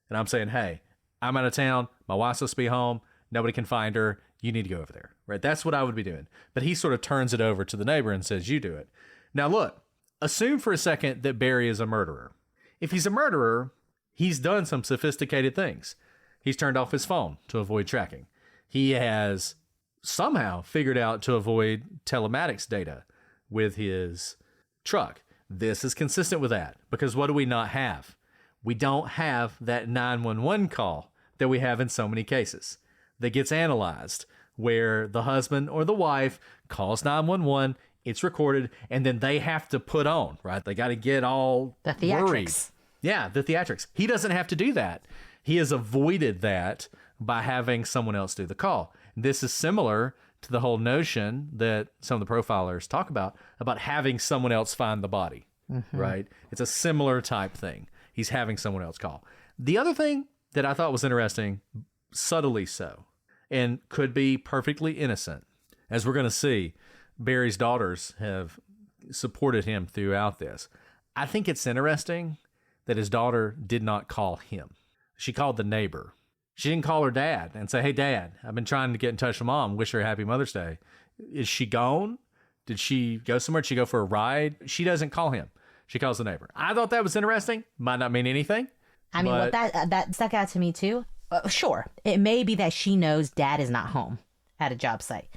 And I'm saying, hey, I'm out of town. My wife's supposed to be home. Nobody can find her. You need to go over there. Right? That's what I would be doing. But he sort of turns it over to the neighbor and says, you do it. Now, look, assume for a second that Barry is a murderer. If he's a murderer, he's done some sophisticated things. He's turned off his phone to avoid tracking. He has somehow figured out to avoid telematics data with his truck. This is consistent with that, because what do we not have? We don't have that 911 call that we have in so many cases that gets analyzed, where the husband or the wife calls 911, it's recorded, and then they have to put on, right? They got to get all the theatrics. Worried. Yeah, the theatrics. He doesn't have to do that. He has avoided that by having someone else do the call. This is similar to the whole notion that some of the profilers talk about having someone else find the body, right? It's a similar type thing. He's having someone else call. The other thing that I thought was interesting, subtly so, and could be perfectly innocent, as we're going to see, Barry's daughters have supported him throughout this. I think it's interesting that his daughter did not call him. She called the neighbor. She didn't call her dad and say, hey, Dad, I've been trying to get in touch with Mom. Wish her a happy Mother's Day. Is she gone? Did she go somewhere? Did she go for a ride? She doesn't call him. She calls the neighbor. I thought that was interesting. Might not mean anything. I mean, what that stuck out to me too. Sure, it may be that she knows Dad is not home at a job site.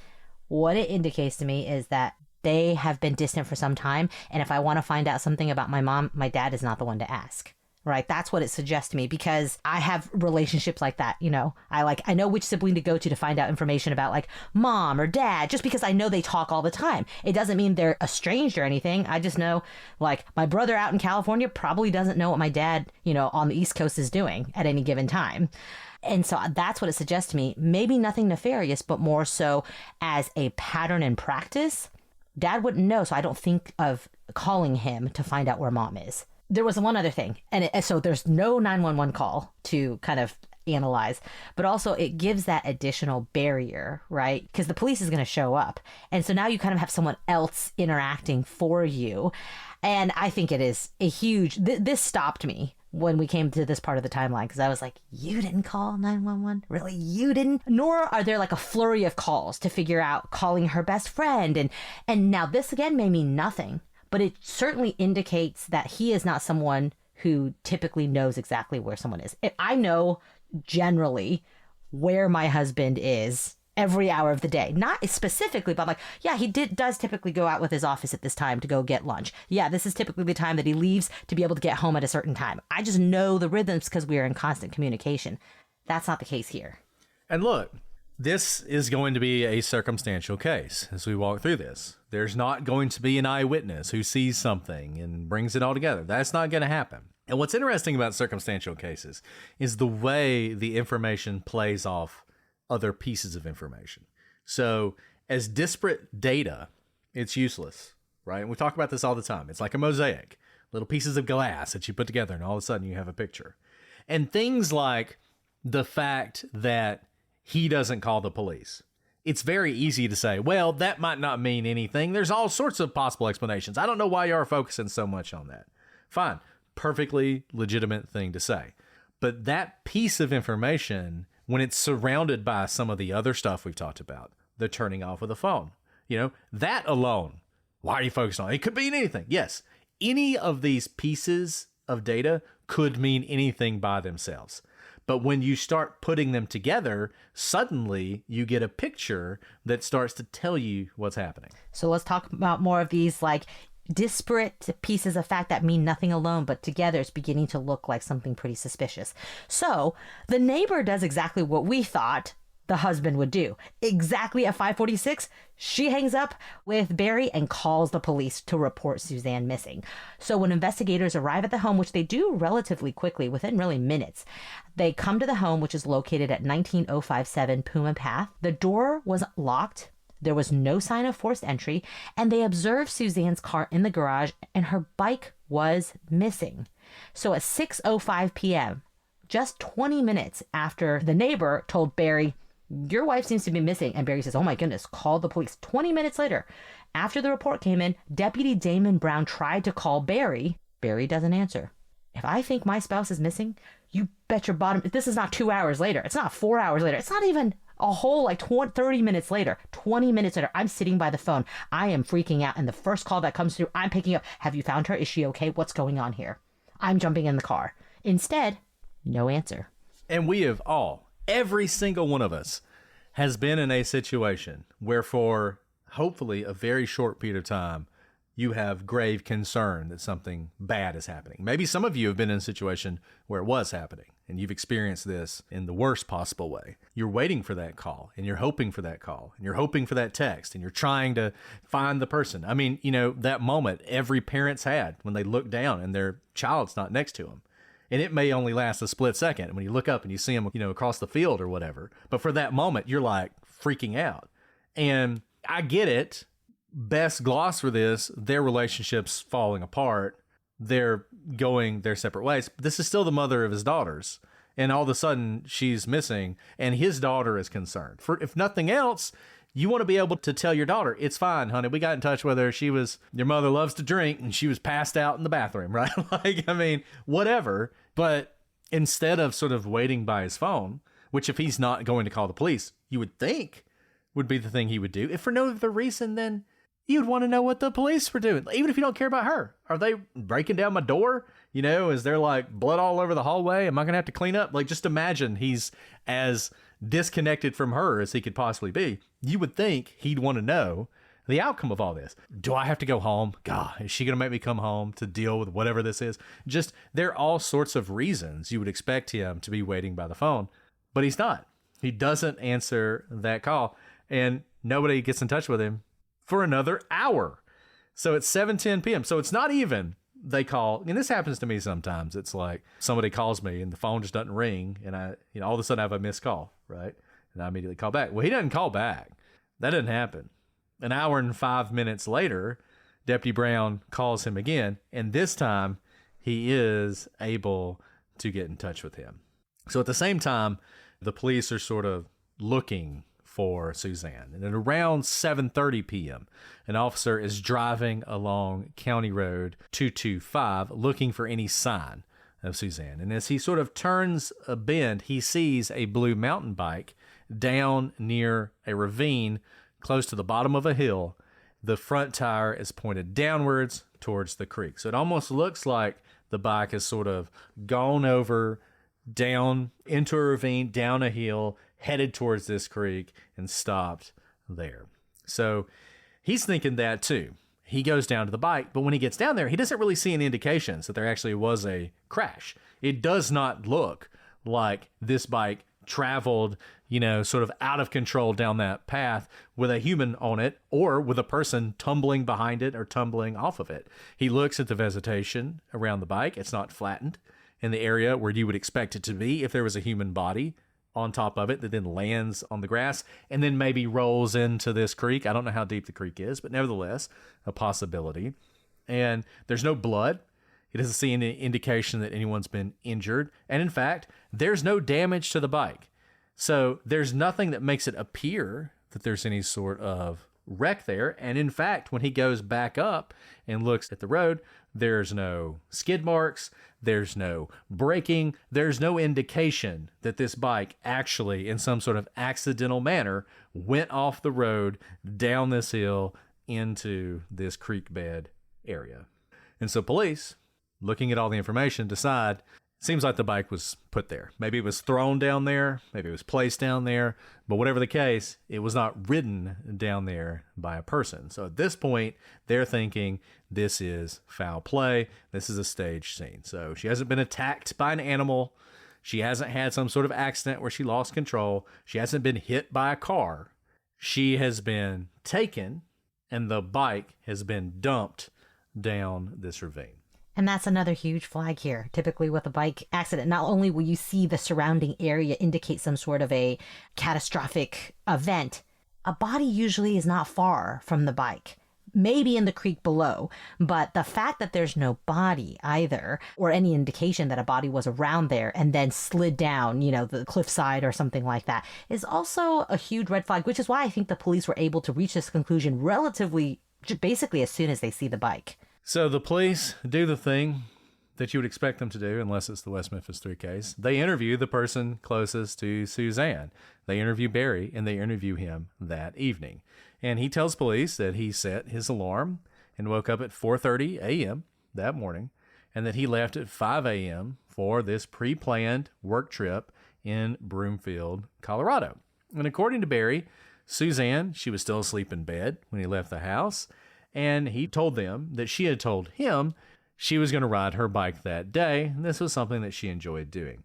What it indicates to me is that they have been distant for some time, and if I want to find out something about my mom, my dad is not the one to ask. Right? That's what it suggests to me, because I have relationships like that. You know, I know which sibling to go to find out information about, like, mom or dad, just because I know they talk all the time. It doesn't mean they're estranged or anything. I just know, like, my brother out in California probably doesn't know what my dad, you know, on the East Coast is doing at any given time. And so that's what it suggests to me. Maybe nothing nefarious, but more so as a pattern in practice. Dad wouldn't know, so I don't think of calling him to find out where Mom is. There was one other thing, and so there's no 911 call to kind of analyze, but also it gives that additional barrier, right? Because the police is going to show up. And so now you kind of have someone else interacting for you. And I think it is a huge, this stopped me when we came to this part of the timeline, because I was like, you didn't call 911? Really? You didn't? Nor are there like a flurry of calls to figure out calling her best friend. And now this again may mean nothing, but it certainly indicates that he is not someone who typically knows exactly where someone is. I know generally where my husband is every hour of the day. Not specifically, but I'm like, yeah, he does typically go out with his office at this time to go get lunch. Yeah, this is typically the time that he leaves to be able to get home at a certain time. I just know the rhythms because we are in constant communication. That's not the case here. And look, this is going to be a circumstantial case as we walk through this. There's not going to be an eyewitness who sees something and brings it all together. That's not going to happen. And what's interesting about circumstantial cases is the way the information plays off other pieces of information. So as disparate data, it's useless, right? And we talk about this all the time. It's like a mosaic, little pieces of glass that you put together, and all of a sudden you have a picture. And things like the fact that he doesn't call the police. It's very easy to say, well, that might not mean anything. There's all sorts of possible explanations. I don't know why you are focusing so much on that. Fine. Perfectly legitimate thing to say. But that piece of information, when it's surrounded by some of the other stuff we've talked about, the turning off of the phone, you know, that alone, why are you focused on? It could mean anything. Yes. Any of these pieces of data could mean anything by themselves. But when you start putting them together, suddenly you get a picture that starts to tell you what's happening. So let's talk about more of these like disparate pieces of fact that mean nothing alone, but together it's beginning to look like something pretty suspicious. So the neighbor does exactly what we thought the husband would do. Exactly at 5:46, she hangs up with Barry and calls the police to report Suzanne missing. So when investigators arrive at the home, which they do relatively quickly, within really minutes, they come to the home, which is located at 19057 Puma Path. The door was locked. There was no sign of forced entry, and they observed Suzanne's car in the garage, and her bike was missing. So at 6:05 p.m., just 20 minutes after the neighbor told Barry, your wife seems to be missing, and Barry says, oh my goodness, call the police. 20 minutes later, after the report came in, Deputy Damon Brown tried to call Barry. Barry doesn't answer. If I think my spouse is missing, you bet your bottom, this is not 2 hours later. It's not 4 hours later. It's not even a whole 30 minutes later, 20 minutes later, I'm sitting by the phone. I am freaking out. And the first call that comes through, I'm picking up. Have you found her? Is she okay? What's going on here? I'm jumping in the car. Instead, no answer. And we have all, every single one of us, has been in a situation where for hopefully a very short period of time, you have grave concern that something bad is happening. Maybe some of you have been in a situation where it was happening and you've experienced this in the worst possible way. You're waiting for that call and you're hoping for that call and you're hoping for that text and you're trying to find the person. I mean, that moment every parent's had when they look down and their child's not next to them. And it may only last a split second when you look up and you see them, across the field or whatever. But for that moment, you're like freaking out. And I get it. Best gloss for this, their relationship's falling apart. They're going their separate ways. This is still the mother of his daughters. And all of a sudden she's missing and his daughter is concerned. For if nothing else, you want to be able to tell your daughter, it's fine, honey. We got in touch with her. Your mother loves to drink and she was passed out in the bathroom, right? Whatever. But instead of sort of waiting by his phone, which if he's not going to call the police, you would think would be the thing he would do. If for no other reason, then you'd want to know what the police were doing. Even if you don't care about her. Are they breaking down my door? Is there like blood all over the hallway? Am I going to have to clean up? Just imagine he's as disconnected from her as he could possibly be. You would think he'd want to know the outcome of all this. Do I have to go home? God, is she going to make me come home to deal with whatever this is? There are all sorts of reasons you would expect him to be waiting by the phone, but he's not. He doesn't answer that call and nobody gets in touch with him for another hour. So it's 7:10 p.m. So it's not even they call, and this happens to me sometimes. It's like somebody calls me and the phone just doesn't ring and I, all of a sudden I have a missed call, right? And I immediately call back. Well, he doesn't call back. That doesn't happen. An hour and 5 minutes later, Deputy Brown calls him again, and this time he is able to get in touch with him. So at the same time, the police are sort of looking for Suzanne. And at around 7:30 p.m., an officer is driving along County Road 225 looking for any sign of Suzanne. And as he sort of turns a bend, he sees a blue mountain bike down near a ravine close to the bottom of a hill. The front tire is pointed downwards towards the creek. So it almost looks like the bike has sort of gone over, down into a ravine, down a hill, headed towards this creek and stopped there. So he's thinking that too. He goes down to the bike, but when he gets down there, he doesn't really see any indications that there actually was a crash. It does not look like this bike traveled, sort of out of control down that path with a human on it or with a person tumbling behind it or tumbling off of it. He looks at the vegetation around the bike. It's not flattened in the area where you would expect it to be if there was a human body on top of it that then lands on the grass and then maybe rolls into this creek. I don't know how deep the creek is, but nevertheless, a possibility. And there's no blood. He doesn't see any indication that anyone's been injured. And in fact, there's no damage to the bike. So there's nothing that makes it appear that there's any sort of wreck there. And in fact, when he goes back up and looks at the road, there's no skid marks, there's no braking, there's no indication that this bike actually, in some sort of accidental manner, went off the road, down this hill, into this creek bed area. And so police, looking at all the information, decide seems like the bike was put there. Maybe it was thrown down there, maybe it was placed down there, but whatever the case, it was not ridden down there by a person. So at this point, they're thinking this is foul play. This is a staged scene. So she hasn't been attacked by an animal. She hasn't had some sort of accident where she lost control. She hasn't been hit by a car. She has been taken and the bike has been dumped down this ravine. And that's another huge flag here. Typically with a bike accident, not only will you see the surrounding area indicate some sort of a catastrophic event, a body usually is not far from the bike, maybe in the creek below. But the fact that there's no body either, or any indication that a body was around there and then slid down, the cliffside or something like that, is also a huge red flag, which is why I think the police were able to reach this conclusion relatively, basically as soon as they see the bike. So the police do the thing that you would expect them to do, unless it's the West Memphis 3 case. They interview the person closest to Suzanne. They interview Barry, and they interview him that evening. And he tells police that he set his alarm and woke up at 4:30 a.m. that morning, and that he left at 5 a.m. for this pre-planned work trip in Broomfield, Colorado. And according to Barry, Suzanne, she was still asleep in bed when he left the house, and he told them that she had told him she was going to ride her bike that day, and this was something that she enjoyed doing.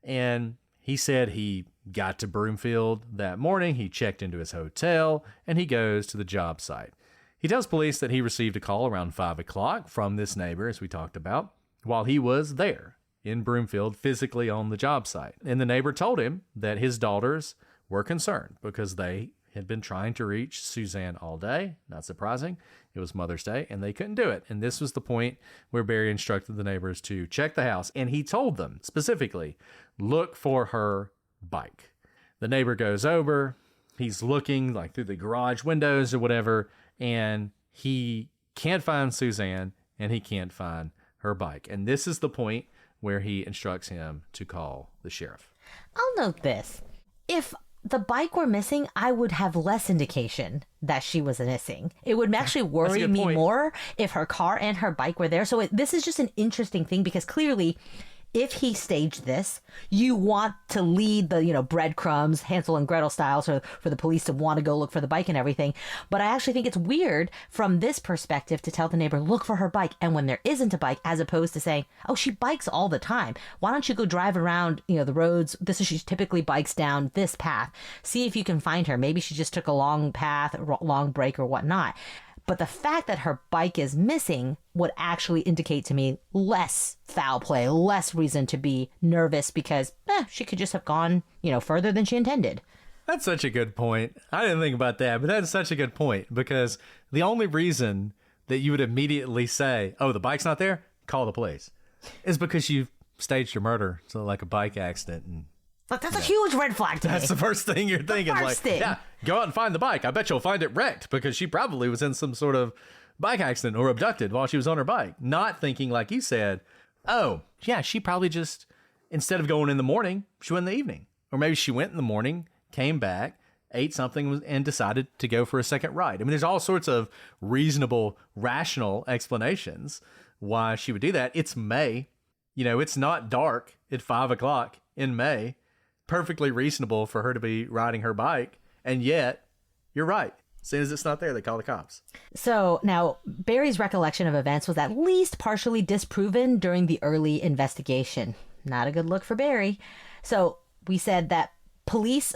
And he said he got to Broomfield that morning, he checked into his hotel, and he goes to the job site. He tells police that he received a call around 5 o'clock from this neighbor, as we talked about, while he was there in Broomfield, physically on the job site. And the neighbor told him that his daughters were concerned because they had been trying to reach Suzanne all day. Not surprising. It was Mother's Day, and they couldn't do it. And this was the point where Barry instructed the neighbors to check the house. And he told them specifically, look for her bike. The neighbor goes over. He's looking like through the garage windows or whatever, and he can't find Suzanne, and he can't find her bike. And this is the point where he instructs him to call the sheriff. I'll note this. If the bike were missing, I would have less indication that she was missing. It would actually worry me more if her car and her bike were there. So this is just an interesting thing because clearly, if he staged this, you want to lead the, breadcrumbs, Hansel and Gretel style, so for the police to want to go look for the bike and everything. But I actually think it's weird from this perspective to tell the neighbor, look for her bike, and when there isn't a bike, as opposed to saying, oh, she bikes all the time. Why don't you go drive around, the roads? She typically bikes down this path. See if you can find her. Maybe she just took a long path, long break or whatnot. But the fact that her bike is missing would actually indicate to me less foul play, less reason to be nervous because she could just have gone, further than she intended. That's such a good point. I didn't think about that, but that's such a good point because the only reason that you would immediately say, oh, the bike's not there, call the police, is because you've staged your murder. So like a bike accident and that's a huge red flag to me. That's the first thing you're thinking. Yeah, go out and find the bike. I bet you'll find it wrecked because she probably was in some sort of bike accident or abducted while she was on her bike. Not thinking, like you said, oh, yeah, she probably just, instead of going in the morning, she went in the evening. Or maybe she went in the morning, came back, ate something, and decided to go for a second ride. I mean, there's all sorts of reasonable, rational explanations why she would do that. It's May. It's not dark at 5 o'clock in May. Perfectly reasonable for her to be riding her bike, and yet you're right. As soon as it's not there, they call the cops. So now Barry's recollection of events was at least partially disproven during the early investigation. Not a good look for Barry. So we said that police...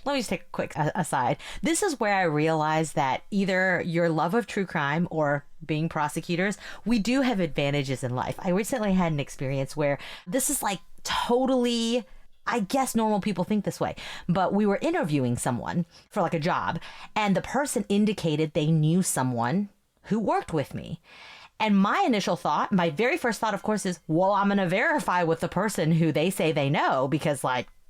Let me just take a quick aside. This is where I realized that either your love of true crime or being prosecutors, we do have advantages in life. I recently had an experience where this is like totally... I guess normal people think this way, but we were interviewing someone for like a job, and the person indicated they knew someone who worked with me. And my initial thought, my very first thought, of course, is, well, I'm going to verify with the person who they say they know because,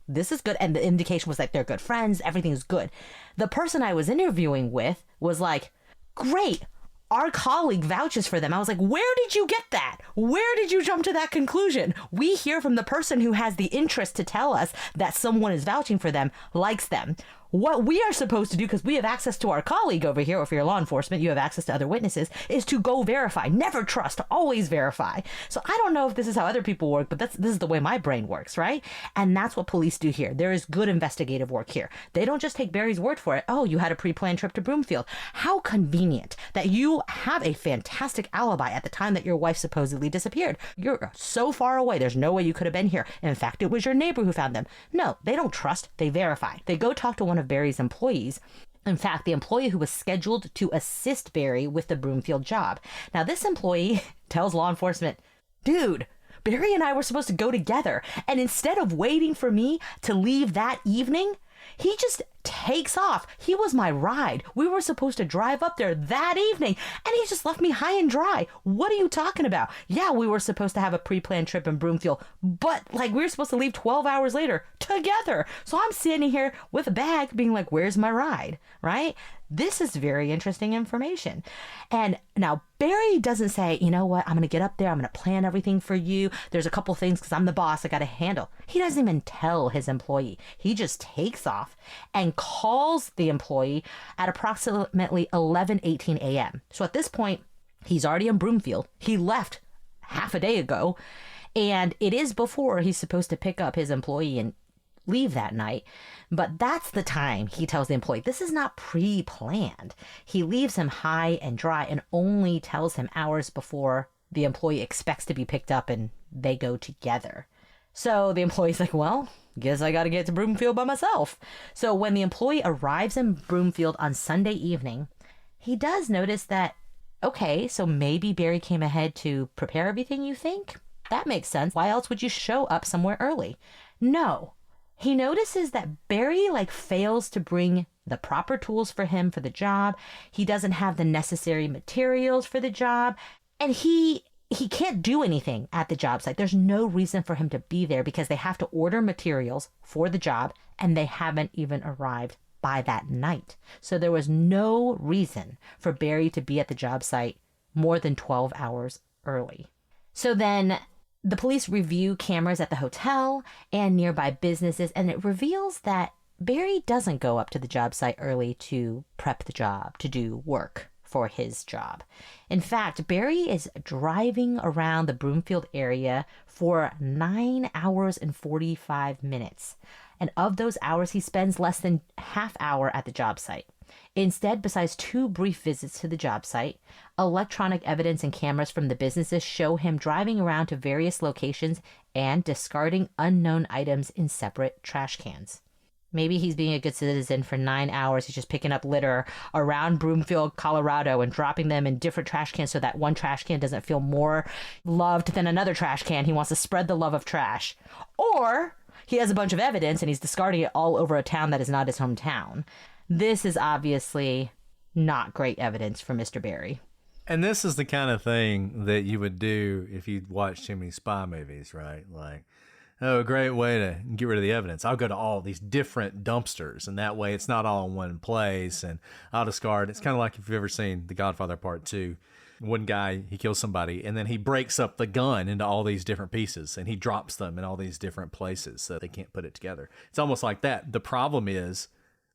this is good. And the indication was that they're good friends. Everything's good. The person I was interviewing with was like, great. Our colleague vouches for them. I was like, where did you get that? Where did you jump to that conclusion? We hear from the person who has the interest to tell us that someone is vouching for them, likes them. What we are supposed to do, because we have access to our colleague over here, or if you're law enforcement, you have access to other witnesses, is to go verify. Never trust, always verify. So I don't know if this is how other people work, but this is the way my brain works, right? And that's what police do here. There is good investigative work here. They don't just take Barry's word for it. Oh, you had a pre-planned trip to Broomfield. How convenient that you have a fantastic alibi at the time that your wife supposedly disappeared. You're so far away. There's no way you could have been here. In fact, it was your neighbor who found them. No, they don't trust. They verify. They go talk to one of Barry's employees. In fact, the employee who was scheduled to assist Barry with the Broomfield job. Now, this employee tells law enforcement, dude, Barry and I were supposed to go together. And instead of waiting for me to leave that evening, he just takes off. He was my ride. We were supposed to drive up there that evening, and he just left me high and dry. What are you talking about? Yeah, we were supposed to have a pre-planned trip in Broomfield, but we were supposed to leave 12 hours later together. So I'm standing here with a bag being like, where's my ride? Right? This is very interesting information. And now Barry doesn't say, you know what, I'm going to get up there. I'm going to plan everything for you. There's a couple things because I'm the boss I got to handle. He doesn't even tell his employee. He just takes off and calls the employee at approximately 11:18 a.m. So at this point, he's already in Broomfield. He left half a day ago, and it is before he's supposed to pick up his employee and leave that night. But that's the time he tells the employee, this is not pre-planned. He leaves him high and dry and only tells him hours before the employee expects to be picked up, and they go together. So the employee's like, well, guess I got to get to Broomfield by myself. So when the employee arrives in Broomfield on Sunday evening, he does notice that, okay, so maybe Barry came ahead to prepare everything, you think? That makes sense. Why else would you show up somewhere early? No. He notices that Barry fails to bring the proper tools for him for the job. He doesn't have the necessary materials for the job. And he can't do anything at the job site. There's no reason for him to be there because they have to order materials for the job and they haven't even arrived by that night. So there was no reason for Barry to be at the job site more than 12 hours early. So then the police review cameras at the hotel and nearby businesses, and it reveals that Barry doesn't go up to the job site early to prep the job, to do work for his job. In fact, Barry is driving around the Broomfield area for 9 hours and 45 minutes. And of those hours, he spends less than half hour at the job site. Instead, besides 2 brief visits to the job site, electronic evidence and cameras from the businesses show him driving around to various locations and discarding unknown items in separate trash cans. Maybe he's being a good citizen for 9 hours. He's just picking up litter around Broomfield, Colorado, and dropping them in different trash cans so that one trash can doesn't feel more loved than another trash can. He wants to spread the love of trash. Or he has a bunch of evidence and he's discarding it all over a town that is not his hometown. This is obviously not great evidence for Mr. Barry. And this is the kind of thing that you would do if you watched too many spy movies, right? Oh, a great way to get rid of the evidence. I'll go to all these different dumpsters, and that way it's not all in one place, and I'll discard. It's kind of like if you've ever seen The Godfather Part 2. One guy, he kills somebody, and then he breaks up the gun into all these different pieces, and he drops them in all these different places so they can't put it together. It's almost like that. The problem is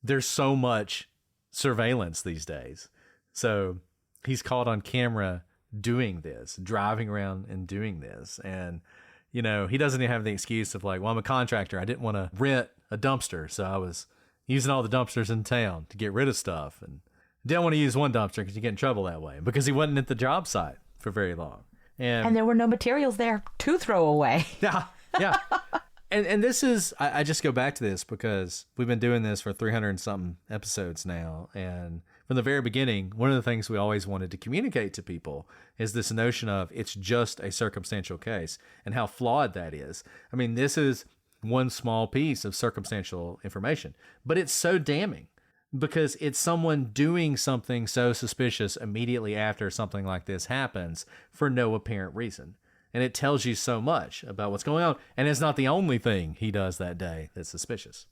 there's so much surveillance these days. So he's caught on camera doing this, driving around and doing this, and he doesn't even have the excuse of well, I'm a contractor. I didn't want to rent a dumpster, so I was using all the dumpsters in town to get rid of stuff. And didn't want to use one dumpster because you get in trouble that way because he wasn't at the job site for very long. And there were no materials there to throw away. Yeah. And this is, I just go back to this because we've been doing this for 300 and something episodes now. And from the very beginning, one of the things we always wanted to communicate to people is this notion of it's just a circumstantial case and how flawed that is. I mean, this is one small piece of circumstantial information, but it's so damning because it's someone doing something so suspicious immediately after something like this happens for no apparent reason. And it tells you so much about what's going on. And it's not the only thing he does that day that's suspicious.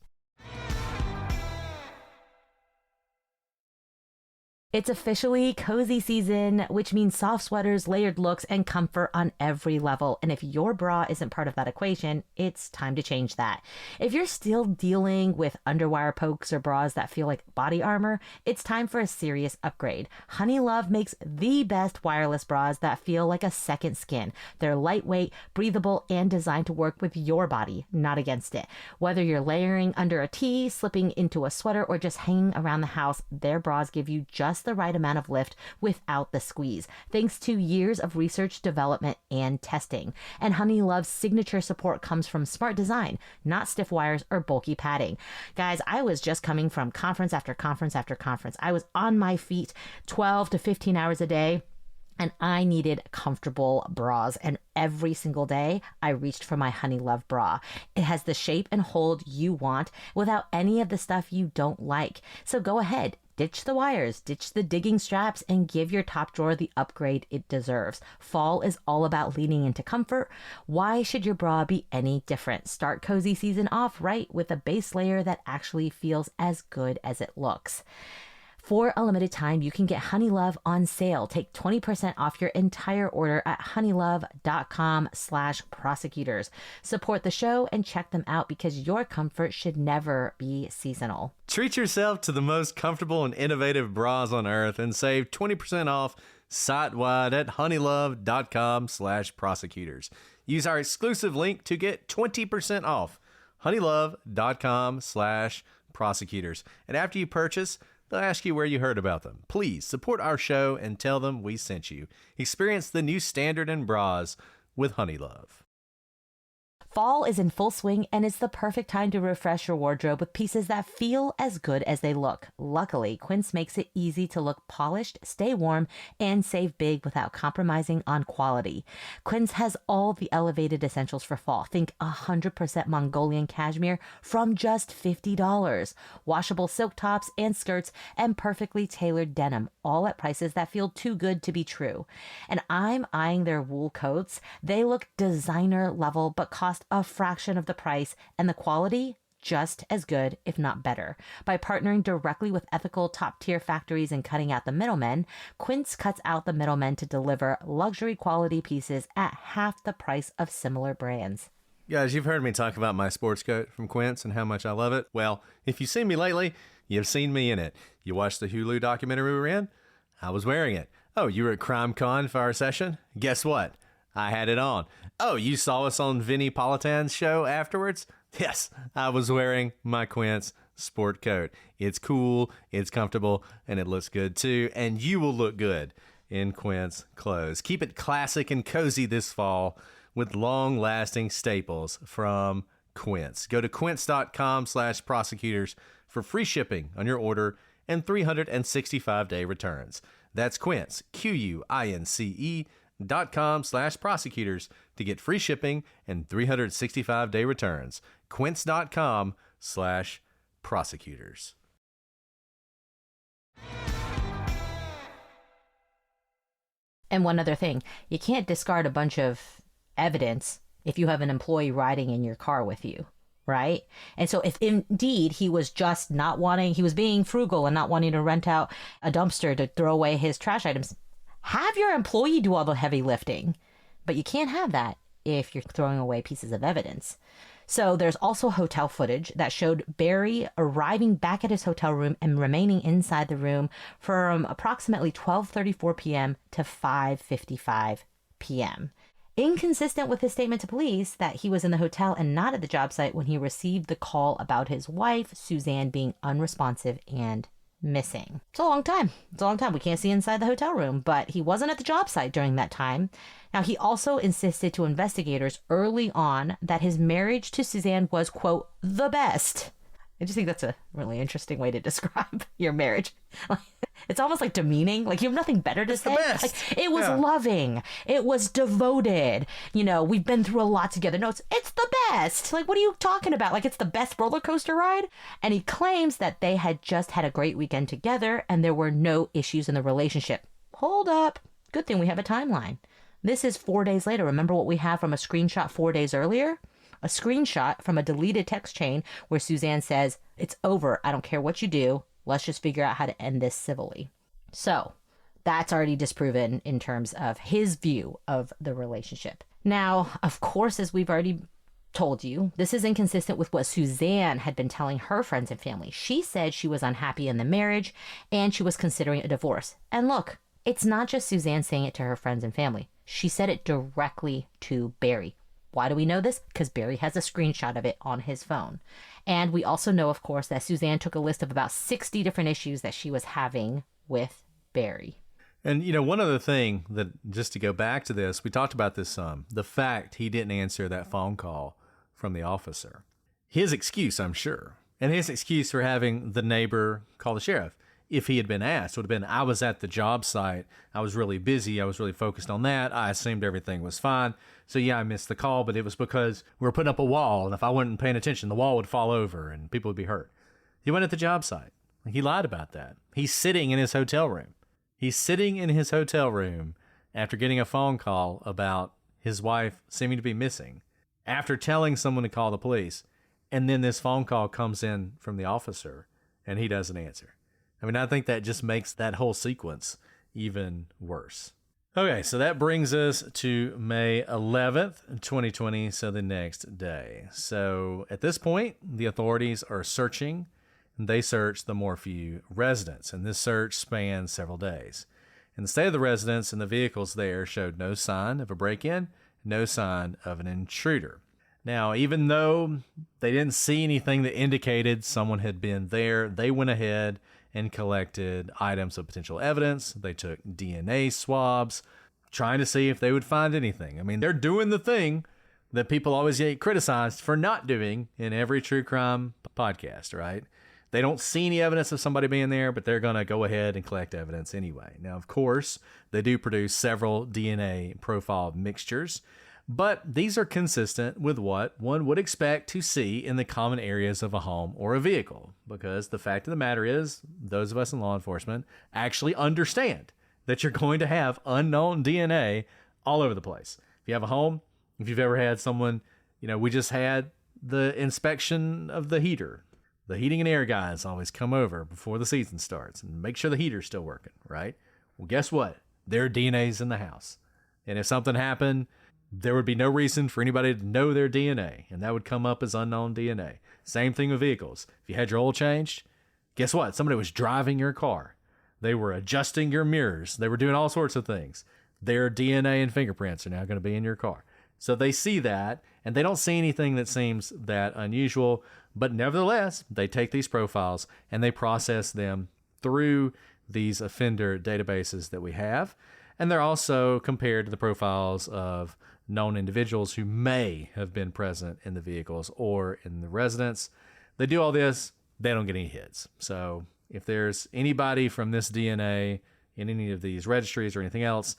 It's officially cozy season, which means soft sweaters, layered looks, and comfort on every level. And if your bra isn't part of that equation, it's time to change that. If you're still dealing with underwire pokes or bras that feel like body armor, it's time for a serious upgrade. Honeylove makes the best wireless bras that feel like a second skin. They're lightweight, breathable, and designed to work with your body, not against it. Whether you're layering under a tee, slipping into a sweater, or just hanging around the house, their bras give you just the right amount of lift without the squeeze, thanks to years of research, development, and testing. And Honeylove's signature support comes from smart design, not stiff wires or bulky padding. Guys, I was just coming from conference after conference after conference. I was on my feet 12 to 15 hours a day, and I needed comfortable bras. And every single day, I reached for my Honeylove bra. It has the shape and hold you want without any of the stuff you don't like. So go ahead. Ditch the wires, ditch the digging straps, and give your top drawer the upgrade it deserves. Fall is all about leaning into comfort. Why should your bra be any different? Start cozy season off right with a base layer that actually feels as good as it looks. For a limited time, you can get Honeylove on sale. Take 20% off your entire order at honeylove.com/prosecutors. Support the show and check them out because your comfort should never be seasonal. Treat yourself to the most comfortable and innovative bras on earth and save 20% off site-wide at honeylove.com/prosecutors. Use our exclusive link to get 20% off honeylove.com/prosecutors. And after you purchase, they'll ask you where you heard about them. Please support our show and tell them we sent you. Experience the new standard in bras with Honeylove. Fall is in full swing, and it's the perfect time to refresh your wardrobe with pieces that feel as good as they look. Luckily, Quince makes it easy to look polished, stay warm, and save big without compromising on quality. Quince has all the elevated essentials for fall. Think 100% Mongolian cashmere from just $50. Washable silk tops and skirts and perfectly tailored denim, all at prices that feel too good to be true. And I'm eyeing their wool coats. They look designer level, but cost a fraction of the price, and the quality just as good, if not better. By partnering directly with ethical top-tier factories and cutting out the middlemen, Quince cuts out the middlemen to deliver luxury quality pieces at half the price of similar brands. Guys, you've heard me talk about my sports coat from Quince and how much I love it. Well, if you've seen me lately, you've seen me in it. You watched the Hulu documentary we were in? I was wearing it. Oh, you were at CrimeCon for our session? Guess what? I had it on. Oh, you saw us on Vinnie Politan's show afterwards? Yes, I was wearing my Quince sport coat. It's cool, it's comfortable, and it looks good too. And you will look good in Quince clothes. Keep it classic and cozy this fall with long-lasting staples from Quince. Go to quince.com/prosecutors for free shipping on your order and 365-day returns. That's Quince, QUINCE.com/prosecutors to get free shipping and 365-day returns. Quince.com/prosecutors. And one other thing, you can't discard a bunch of evidence if you have an employee riding in your car with you, right? And so if indeed he was just not wanting, he was being frugal and not wanting to rent out a dumpster to throw away his trash items, have your employee do all the heavy lifting. But you can't have that if you're throwing away pieces of evidence. So there's also hotel footage that showed Barry arriving back at his hotel room and remaining inside the room from approximately 12:34 p.m. to 5:55 p.m. Inconsistent with his statement to police that he was in the hotel and not at the job site when he received the call about his wife, Suzanne, being unresponsive and missing. It's a long time. We can't see inside the hotel room, but he wasn't at the job site during that time. Now, he also insisted to investigators early on that his marriage to Suzanne was, quote, the best. I just think that's a really interesting way to describe your marriage. It's almost like demeaning. Like you have nothing better to say. Like it was loving. It was devoted. You know, we've been through a lot together. No, it's the best. Like, what are you talking about? Like it's the best roller coaster ride? And he claims that they had just had a great weekend together and there were no issues in the relationship. Hold up. Good thing we have a timeline. This is 4 days later. Remember what we have from a screenshot 4 days earlier? A screenshot from a deleted text chain where Suzanne says, "It's over. I don't care what you do. Let's just figure out how to end this civilly." So that's already disproven in terms of his view of the relationship. Now, of course, as we've already told you, this is inconsistent with what Suzanne had been telling her friends and family. She said she was unhappy in the marriage and she was considering a divorce. And look, it's not just Suzanne saying it to her friends and family. She said it directly to Barry. Why do we know this? Because Barry has a screenshot of it on his phone. And we also know, of course, that Suzanne took a list of about 60 different issues that she was having with Barry. And, you know, one other thing that, just to go back to this, we talked about this some, the fact he didn't answer that phone call from the officer. His excuse, I'm sure, and his excuse for having the neighbor call the sheriff, if he had been asked, would have been, I was at the job site. I was really busy. I was really focused on that. I assumed everything was fine. So yeah, I missed the call, but it was because we were putting up a wall. And if I wasn't paying attention, the wall would fall over and people would be hurt. He went at the job site. He lied about that. He's sitting in his hotel room. He's sitting in his hotel room after getting a phone call about his wife seeming to be missing, after telling someone to call the police. And then this phone call comes in from the officer and he doesn't answer. I mean, I think that just makes that whole sequence even worse. Okay, so that brings us to May 11th, 2020, so the next day. So at this point, the authorities are searching. They search the Morphew residence, and this search spans several days. And the state of the residence and the vehicles there showed no sign of a break-in, no sign of an intruder. Now, even though they didn't see anything that indicated someone had been there, they went ahead and collected items of potential evidence. They took DNA swabs, trying to see if they would find anything. I mean, they're doing the thing that people always get criticized for not doing in every true crime podcast, right? They don't see any evidence of somebody being there, but they're going to go ahead and collect evidence anyway. Now, of course, they do produce several DNA profile mixtures, but these are consistent with what one would expect to see in the common areas of a home or a vehicle, because the fact of the matter is, those of us in law enforcement actually understand that you're going to have unknown DNA all over the place. If you have a home, if you've ever had someone, we just had the inspection of the heater. The heating and air guys always come over before the season starts and make sure the heater's still working, right? Well, guess what? Their DNA's in the house. And if something happened, there would be no reason for anybody to know their DNA, and that would come up as unknown DNA. Same thing with vehicles. If you had your oil changed, guess what? Somebody was driving your car. They were adjusting your mirrors. They were doing all sorts of things. Their DNA and fingerprints are now going to be in your car. So they see that, and they don't see anything that seems that unusual, but nevertheless, they take these profiles and they process them through these offender databases that we have, and they're also compared to the profiles of known individuals who may have been present in the vehicles or in the residence. They do all this, they don't get any hits. So if there's anybody from this DNA in any of these registries or anything else,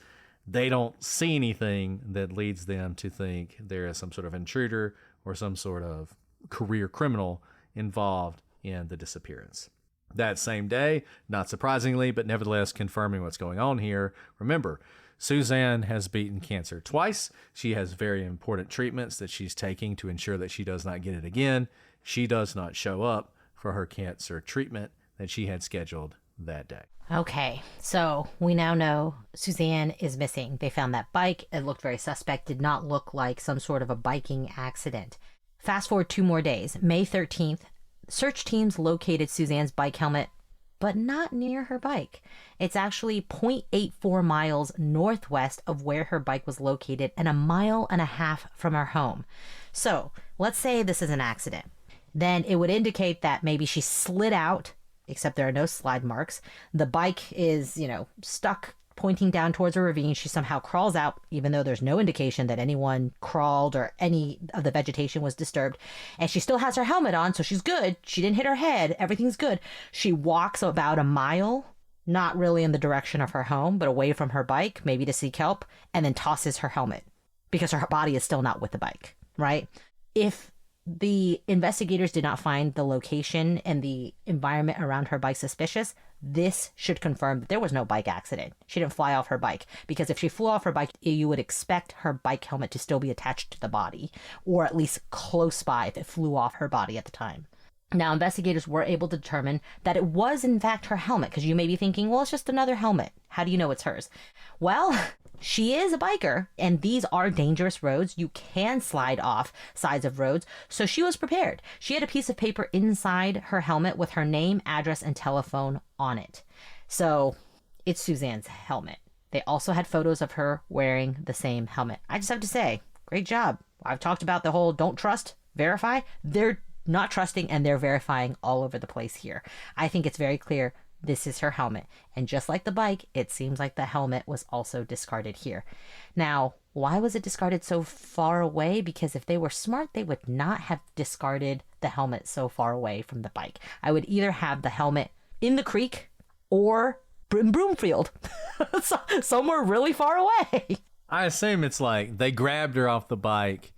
they don't see anything that leads them to think there is some sort of intruder or some sort of career criminal involved in the disappearance. That same day, not surprisingly, but nevertheless confirming what's going on here, remember, Suzanne has beaten cancer twice. She has very important treatments that she's taking to ensure that she does not get it again. She does not show up for her cancer treatment that she had scheduled that day. Okay, so we now know Suzanne is missing. They found that bike. It looked very suspect, did not look like some sort of a biking accident. Fast forward 2 more days. May 13th, search teams located Suzanne's bike helmet, but not near her bike. It's actually 0.84 miles northwest of where her bike was located and 1.5 miles from her home. So let's say this is an accident. Then it would indicate that maybe she slid out, except there are no slide marks. The bike is, stuck pointing down towards a ravine. She somehow crawls out, even though there's no indication that anyone crawled or any of the vegetation was disturbed. And she still has her helmet on, so she's good. She didn't hit her head. Everything's good. She walks about 1 mile, not really in the direction of her home, but away from her bike, maybe to seek help, and then tosses her helmet because her body is still not with the bike, right? If the investigators did not find the location and the environment around her bike suspicious, this should confirm that there was no bike accident. She didn't fly off her bike, because if she flew off her bike, you would expect her bike helmet to still be attached to the body, or at least close by if it flew off her body at the time. Now, investigators were able to determine that it was in fact her helmet, because you may be thinking, well, it's just another helmet. How do you know it's hers? Well, she is a biker, and these are dangerous roads. You can slide off sides of roads, so she was prepared. She had a piece of paper inside her helmet with her name, address, and telephone on it. So it's Suzanne's helmet. They also had photos of her wearing the same helmet. I just have to say, great job. I've talked about the whole don't trust, verify. They're not trusting, and they're verifying all over the place here. I think it's very clear this is her helmet. And just like the bike, it seems like the helmet was also discarded here. Now, why was it discarded so far away? Because if they were smart, they would not have discarded the helmet so far away from the bike. I would either have the helmet in the creek or in Broomfield, somewhere really far away. I assume it's like they grabbed her off the bike,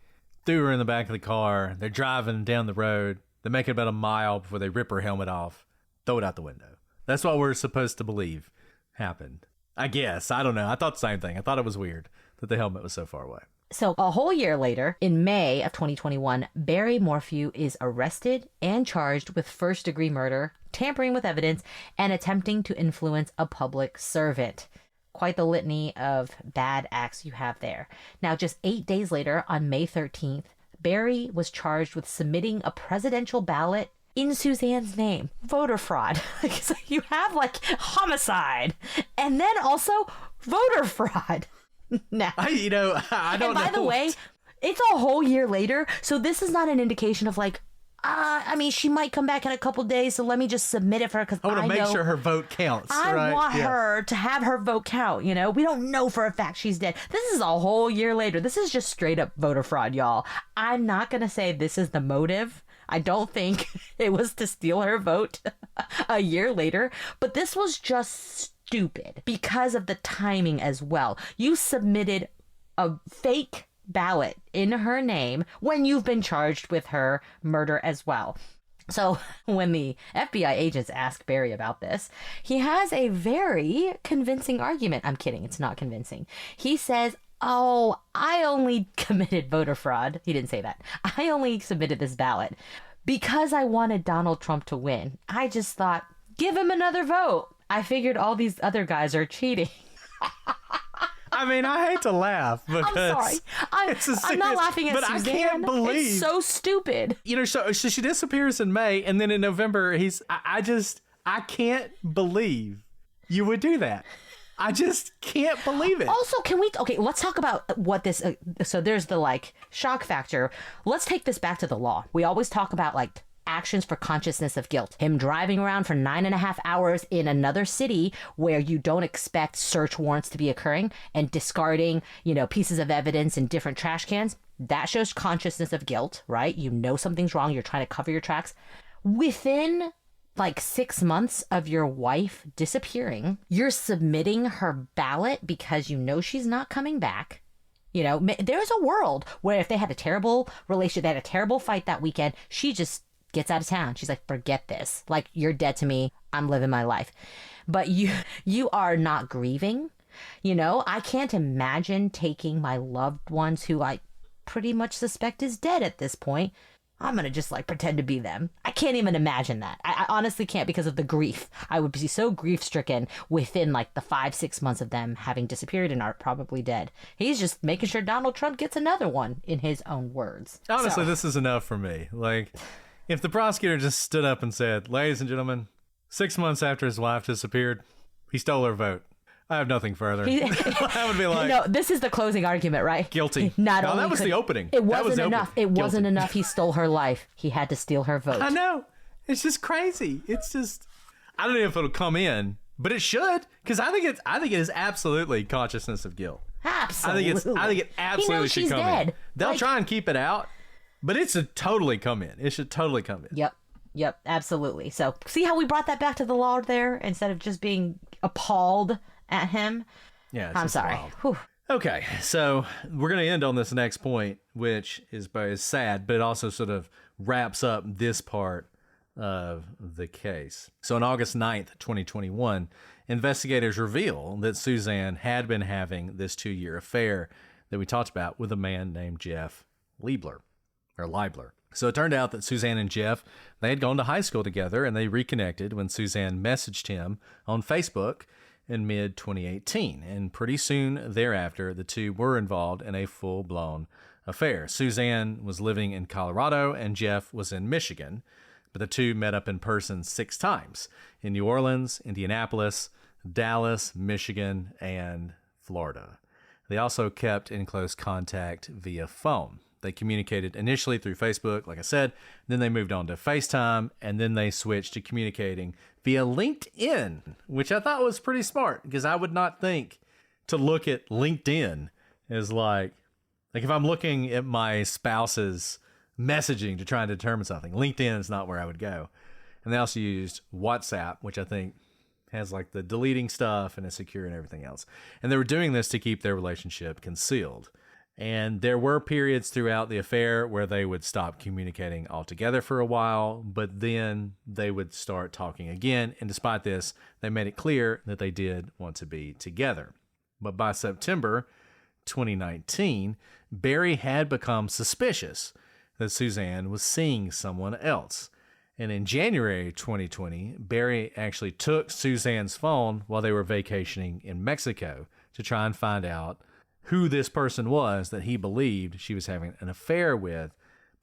threw her in the back of the car. They're driving down the road. They make it about 1 mile before they rip her helmet off, throw it out the window. That's what we're supposed to believe happened. I guess. I don't know. I thought the same thing. I thought it was weird that the helmet was so far away. So a whole year later, in May of 2021, Barry Morphew is arrested and charged with first-degree murder, tampering with evidence, and attempting to influence a public servant. Quite the litany of bad acts you have there. Now, just 8 days later, on May 13th, Barry was charged with submitting a presidential ballot in Suzanne's name. Voter fraud. So you have homicide and then also voter fraud. Now, I don't know. And by the way, It's a whole year later. So this is not an indication of like, I mean, she might come back in a couple days, so let me just submit it for her because I want to make sure her vote counts. I want her to have her vote count. You know, we don't know for a fact she's dead. This is a whole year later. This is just straight up voter fraud, y'all. I'm not going to say this is the motive. I don't think it was to steal her vote a year later, but this was just stupid because of the timing as well. You submitted a fake ballot in her name when you've been charged with her murder as well. So when the FBI agents ask Barry about this, he has a very convincing argument. I'm kidding. It's not convincing. He says, oh, I only committed voter fraud. He didn't say that. I only submitted this ballot because I wanted Donald Trump to win. I just thought, give him another vote. I figured all these other guys are cheating. I mean, I hate to laugh because I'm sorry. I'm not laughing at Suzanne. I can't believe it's so stupid. You know, so she disappears in May, and then in November, I can't believe you would do that. I just can't believe it. Also, let's talk about what this, so there's the like shock factor. Let's take this back to the law. We always talk about like actions for consciousness of guilt. Him driving around for 9.5 hours in another city where you don't expect search warrants to be occurring and discarding, you know, pieces of evidence in different trash cans. That shows consciousness of guilt, right? You know something's wrong. You're trying to cover your tracks. Within like 6 months of your wife disappearing, you're submitting her ballot because you know she's not coming back. You know, there's a world where if they had a terrible relationship, they had a terrible fight that weekend, she just gets out of town. She's like, forget this. Like, you're dead to me. I'm living my life. But you are not grieving. You know, I can't imagine taking my loved ones who I pretty much suspect is dead at this point. I'm going to just like pretend to be them. I can't even imagine that. I honestly can't because of the grief. I would be so grief stricken within like the 5-6 months of them having disappeared and are probably dead. He's just making sure Donald Trump gets another one in his own words. Honestly, this is enough for me. like, if the prosecutor just stood up and said, ladies and gentlemen, 6 months after his wife disappeared, he stole her vote. I have nothing further. I would be like, no, this is the closing argument, right? Guilty. That was the opening. It wasn't enough. It Guilty. wasn't enough. He stole her life. He had to steal her vote. I know. It's just crazy. It's just, I don't know if it'll come in, but it should, because I think it is absolutely consciousness of guilt. Absolutely. I think it absolutely should come in. They'll try and keep it out, but it should totally come in. It should totally come in. Yep, absolutely. So see how we brought that back to the law there instead of just being appalled at him? Yeah, I'm sorry. Okay, so we're going to end on this next point, which is sad, but it also sort of wraps up this part of the case. So on August 9th, 2021, investigators reveal that Suzanne had been having this 2-year affair that we talked about with a man named Jeff Leibler. So it turned out that Suzanne and Jeff, they had gone to high school together, and they reconnected when Suzanne messaged him on Facebook in mid-2018. And pretty soon thereafter, the two were involved in a full-blown affair. Suzanne was living in Colorado, and Jeff was in Michigan. But the two met up in person 6 times in New Orleans, Indianapolis, Dallas, Michigan, and Florida. They also kept in close contact via phone. They communicated initially through Facebook, like I said, then they moved on to FaceTime, and then they switched to communicating via LinkedIn, which I thought was pretty smart, because I would not think to look at LinkedIn as like if I'm looking at my spouse's messaging to try and determine something, LinkedIn is not where I would go. And they also used WhatsApp, which I think has like the deleting stuff and is secure and everything else. And they were doing this to keep their relationship concealed. And there were periods throughout the affair where they would stop communicating altogether for a while, but then they would start talking again. And despite this, they made it clear that they did want to be together. But by September 2019, Barry had become suspicious that Suzanne was seeing someone else. And in January 2020, Barry actually took Suzanne's phone while they were vacationing in Mexico to try and find out who this person was that he believed she was having an affair with,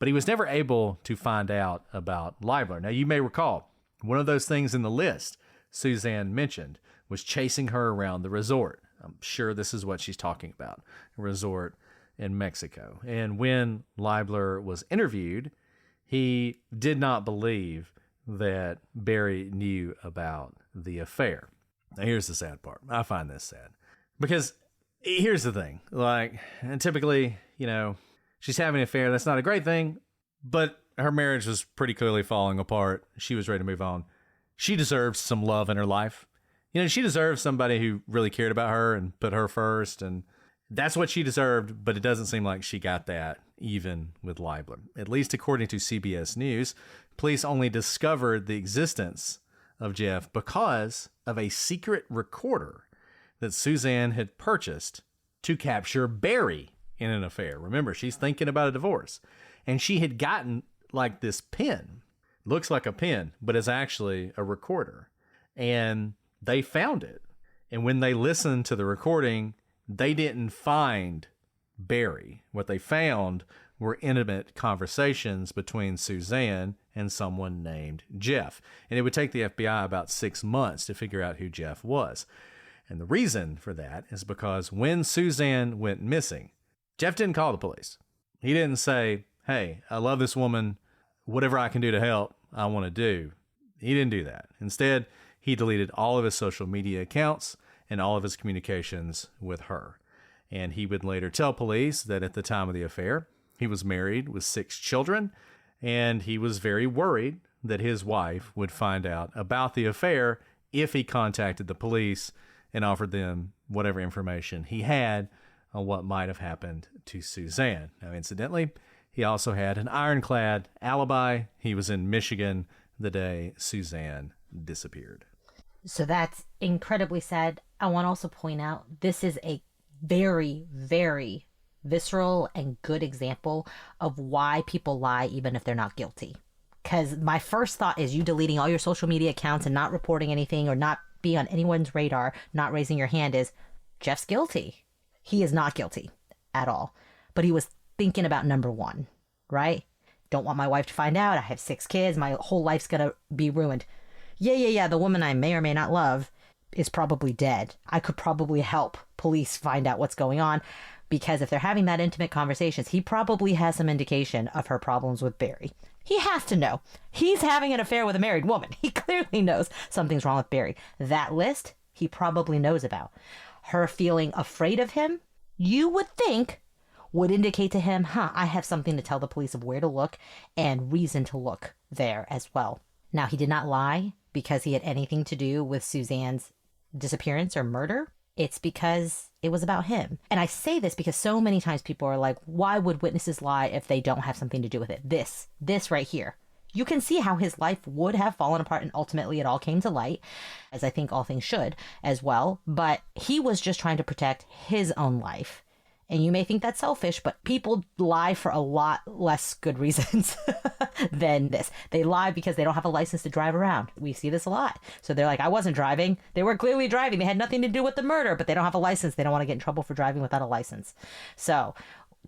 but he was never able to find out about Leibler. Now, you may recall, one of those things in the list Suzanne mentioned was chasing her around the resort. I'm sure this is what she's talking about, a resort in Mexico. And when Leibler was interviewed, he did not believe that Barry knew about the affair. Now, here's the sad part. I find this sad because here's the thing. Like, and typically, she's having an affair. That's not a great thing, but her marriage was pretty clearly falling apart. She was ready to move on. She deserves some love in her life. She deserves somebody who really cared about her and put her first. And that's what she deserved, but it doesn't seem like she got that even with Leibler. At least according to CBS News, police only discovered the existence of Jeff because of a secret recorder that Suzanne had purchased to capture Barry in an affair. Remember, she's thinking about a divorce. And she had gotten like this pen. Looks like a pen, but it's actually a recorder. And they found it. And when they listened to the recording, they didn't find Barry. What they found were intimate conversations between Suzanne and someone named Jeff. And it would take the FBI about 6 months to figure out who Jeff was. And the reason for that is because when Suzanne went missing, Jeff didn't call the police. He didn't say, hey, I love this woman. Whatever I can do to help, I want to do. He didn't do that. Instead, he deleted all of his social media accounts and all of his communications with her. And he would later tell police that at the time of the affair, he was married with 6 children, and he was very worried that his wife would find out about the affair if he contacted the police and offered them whatever information he had on what might have happened to Suzanne. Now, incidentally, he also had an ironclad alibi. He was in Michigan the day Suzanne disappeared. So that's incredibly sad. I want to also point out this is a very, very visceral and good example of why people lie even if they're not guilty. Because my first thought is you deleting all your social media accounts and not reporting anything or not being on anyone's radar, not raising your hand is Jeff's guilty. He is not guilty at all. But he was thinking about number one, right? Don't want my wife to find out. I have 6 kids. My whole life's going to be ruined. Yeah. The woman I may or may not love is probably dead. I could probably help police find out what's going on because if they're having that intimate conversations, he probably has some indication of her problems with Barry. He has to know. He's having an affair with a married woman. He clearly knows something's wrong with Barry. That list, he probably knows about. Her feeling afraid of him, you would think, would indicate to him, I have something to tell the police of where to look and reason to look there as well. Now, he did not lie because he had anything to do with Suzanne's disappearance or murder. It's because it was about him. And I say this because so many times people are like, why would witnesses lie if they don't have something to do with it? This right here. You can see how his life would have fallen apart and ultimately it all came to light, as I think all things should as well. But he was just trying to protect his own life. And you may think that's selfish, but people lie for a lot less good reasons than this. They lie because they don't have a license to drive around. We see this a lot. So they're like, I wasn't driving. They were clearly driving. They had nothing to do with the murder, but they don't have a license. They don't want to get in trouble for driving without a license. So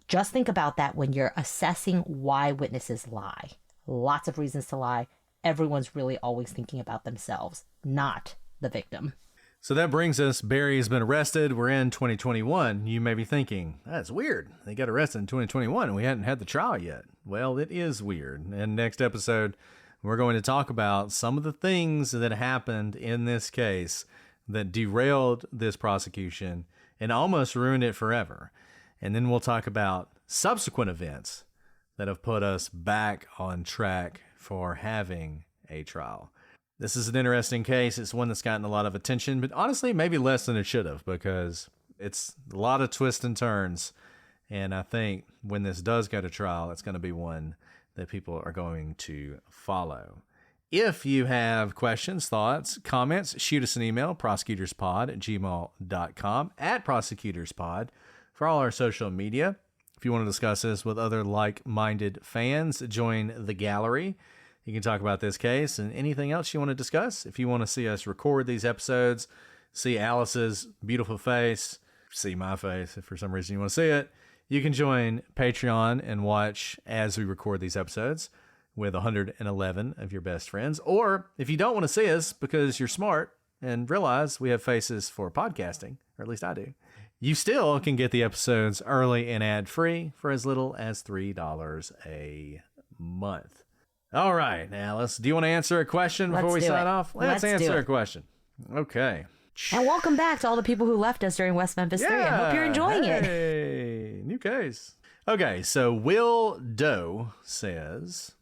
just think about that when you're assessing why witnesses lie. Lots of reasons to lie. Everyone's really always thinking about themselves, not the victim. So that brings us, Barry's been arrested. We're in 2021. You may be thinking, that's weird. They got arrested in 2021 and we hadn't had the trial yet. Well, it is weird. And next episode, we're going to talk about some of the things that happened in this case that derailed this prosecution and almost ruined it forever. And then we'll talk about subsequent events that have put us back on track for having a trial. This is an interesting case. It's one that's gotten a lot of attention, but honestly, maybe less than it should have because it's a lot of twists and turns. And I think when this does go to trial, it's going to be one that people are going to follow. If you have questions, thoughts, comments, shoot us an email, prosecutorspod@gmail.com, @prosecutorspod for all our social media. If you want to discuss this with other like-minded fans, join the gallery. You can talk about this case and anything else you want to discuss. If you want to see us record these episodes, see Alice's beautiful face, see my face, if for some reason you want to see it, you can join Patreon and watch as we record these episodes with 111 of your best friends. Or if you don't want to see us because you're smart and realize we have faces for podcasting, or at least I do, You still can get the episodes early and ad-free for as little as $3 a month. All right, Alice, do you want to answer a question before we sign off? Let's answer a question. Okay. And welcome back to all the people who left us during West Memphis 3. I hope you're enjoying it. Hey, new case. Okay, so Will Doe says,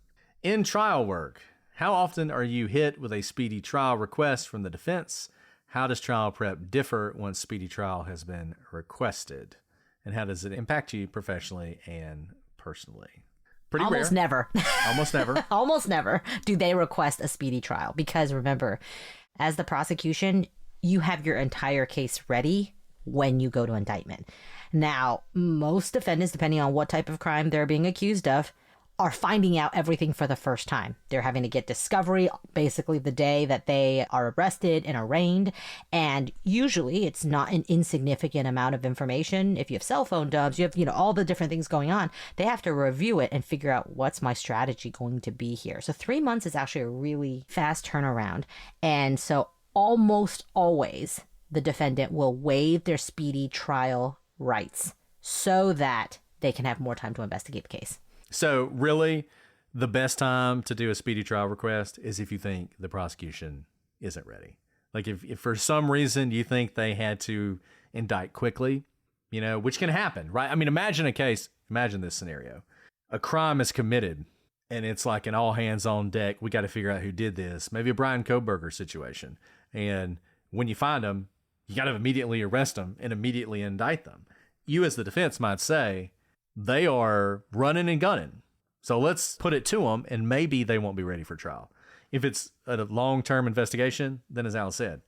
in trial work, how often are you hit with a speedy trial request from the defense? How does trial prep differ once speedy trial has been requested? And how does it impact you professionally and personally? Pretty Almost rare. Never. Almost never. Almost never do they request a speedy trial. Because remember, as the prosecution, you have your entire case ready when you go to indictment. Now, most defendants, depending on what type of crime they're being accused of, are finding out everything for the first time. They're having to get discovery basically the day that they are arrested and arraigned. And usually it's not an insignificant amount of information. If you have cell phone dumps, you have, all the different things going on. They have to review it and figure out what's my strategy going to be here. So 3 months is actually a really fast turnaround. And so almost always the defendant will waive their speedy trial rights so that they can have more time to investigate the case. So really, the best time to do a speedy trial request is if you think the prosecution isn't ready. Like if for some reason you think they had to indict quickly, which can happen, right? I mean, imagine this scenario. A crime is committed and it's like an all hands on deck. We got to figure out who did this. Maybe a Brian Koberger situation. And when you find them, you got to immediately arrest them and immediately indict them. You as the defense might say, they are running and gunning. So let's put it to them, and maybe they won't be ready for trial. If it's a long-term investigation, then as Al said,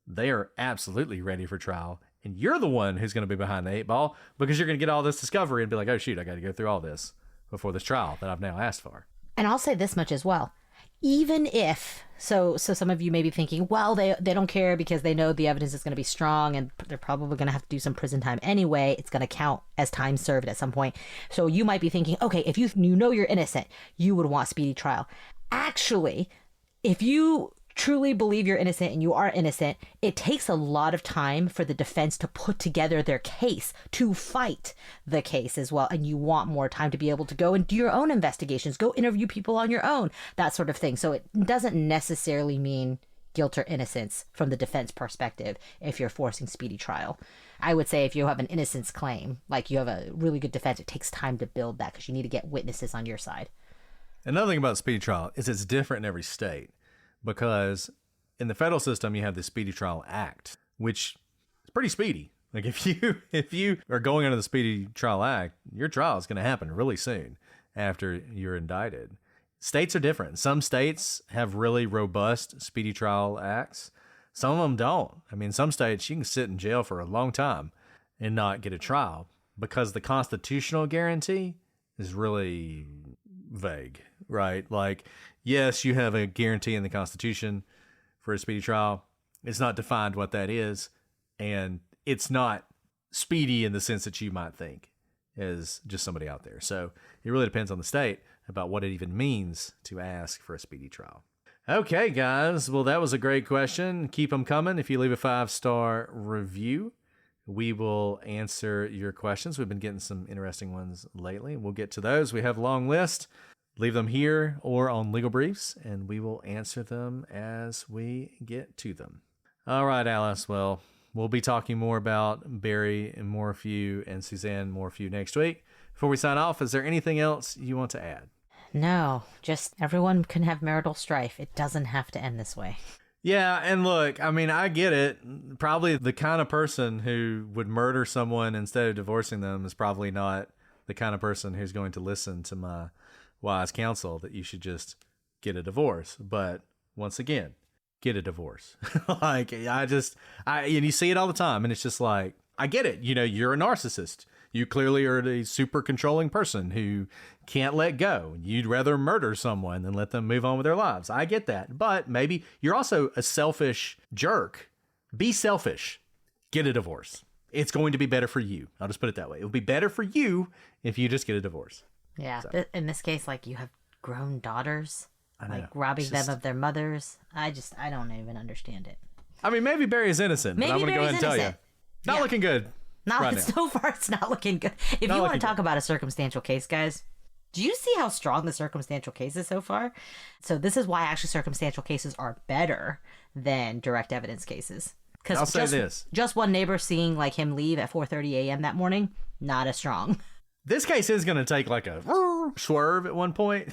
they are absolutely ready for trial, and you're the one who's going to be behind the 8 ball because you're going to get all this discovery and be like, oh, shoot, I got to go through all this before this trial that I've now asked for. And I'll say this much as well. Even if, so some of you may be thinking, well, they don't care because they know the evidence is going to be strong and they're probably going to have to do some prison time anyway. It's going to count as time served at some point. So you might be thinking, okay, if you know you're innocent, you would want speedy trial. Actually, if you truly believe you're innocent and you are innocent, it takes a lot of time for the defense to put together their case, to fight the case as well. And you want more time to be able to go and do your own investigations, go interview people on your own, that sort of thing. So it doesn't necessarily mean guilt or innocence from the defense perspective if you're forcing speedy trial. I would say if you have an innocence claim, like you have a really good defense, it takes time to build that because you need to get witnesses on your side. Another thing about speedy trial is it's different in every state. Because in the federal system, you have the Speedy Trial Act, which is pretty speedy. Like if you are going under the Speedy Trial Act, your trial is going to happen really soon after you're indicted. States are different. Some states have really robust Speedy Trial Acts. Some of them don't. I mean, some states you can sit in jail for a long time and not get a trial because the constitutional guarantee is really vague, right? Like, yes, you have a guarantee in the Constitution for a speedy trial. It's not defined what that is, and it's not speedy in the sense that you might think as just somebody out there. So it really depends on the state about what it even means to ask for a speedy trial. Okay, guys. Well, that was a great question. Keep them coming. If you leave a 5-star review, we will answer your questions. We've been getting some interesting ones lately. We'll get to those. We have a long list. Leave them here or on Legal Briefs, and we will answer them as we get to them. All right, Alice. Well, we'll be talking more about Barry and Morphew and Suzanne Morphew next week. Before we sign off, is there anything else you want to add? No, just everyone can have marital strife. It doesn't have to end this way. Yeah, and look, I mean, I get it. Probably the kind of person who would murder someone instead of divorcing them is probably not the kind of person who's going to listen to my wise counsel that you should just get a divorce. But once again, get a divorce. And you see it all the time, and it's just like, I get it. You're a narcissist. You clearly are a super controlling person who can't let go. You'd rather murder someone than let them move on with their lives. I get that. But maybe you're also a selfish jerk. Be selfish. Get a divorce. It's going to be better for you. I'll just put it that way. It'll be better for you if you just get a divorce. Yeah. So. In this case, like, you have grown daughters, I know. like robbing them of their mothers. I don't even understand it. I mean, maybe Barry's innocent, but I'm going to go ahead and tell you. Not looking good. Right now. So far, it's not looking good. If Not you want looking to talk about a circumstantial case, guys, do you see how strong the circumstantial case is so far? So this is why actually circumstantial cases are better than direct evidence cases. Because I'll say this. Just one neighbor seeing like him leave at 4:30 a.m. that morning, not as strong. This case is going to take like a swerve at one point.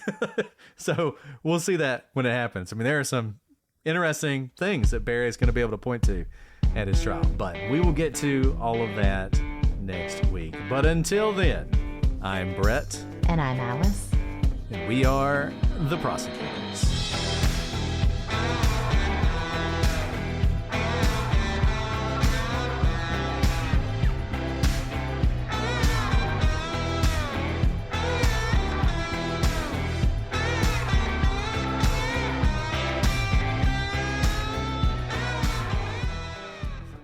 So we'll see that when it happens. I mean, there are some interesting things that Barry is going to be able to point to at his trial. But we will get to all of that next week. But until then, I'm Brett. And I'm Alice. And we are the Prosecutors.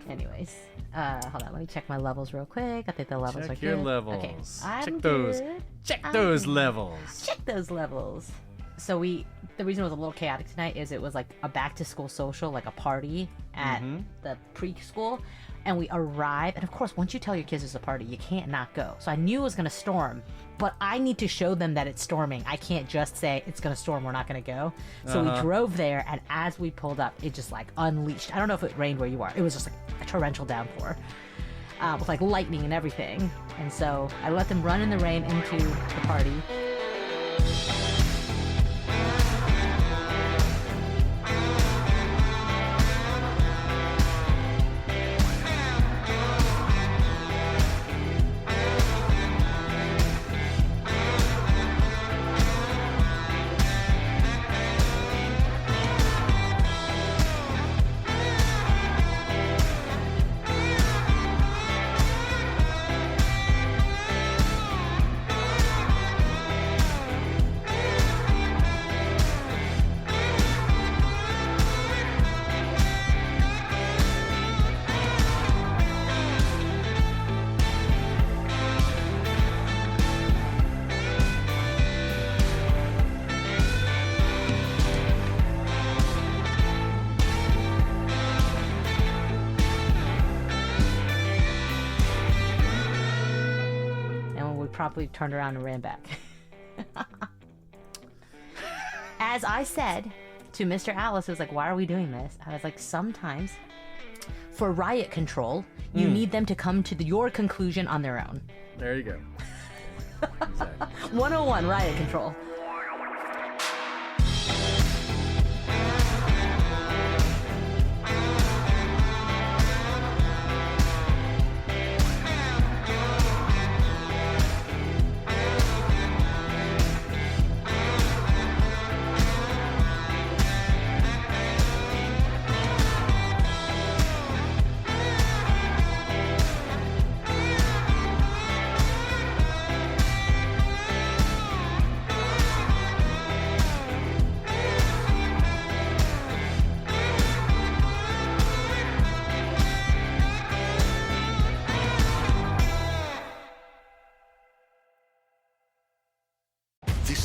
Anyways, hold on. Let me check my levels real quick. I think the levels are Check good. your levels. Okay, Check those. Check those levels. Check those levels. So the reason it was a little chaotic tonight is it was like a back to school social, like a party at the preschool, and we arrive, and of course once you tell your kids it's a party, you can't not go. So I knew it was gonna storm, but I need to show them that it's storming. I can't just say it's gonna storm, we're not gonna go. So we drove there, and as we pulled up, it just like unleashed. I don't know if it rained where you are. It was just like a torrential downpour with like lightning and everything. And so I let them run in the rain into the party. Promptly turned around and ran back. As I said to Mr. Alice, who was like, why are we doing this? I was like, sometimes for riot control, you need them to come to your conclusion on their own. There you go. Exactly. 101 riot control.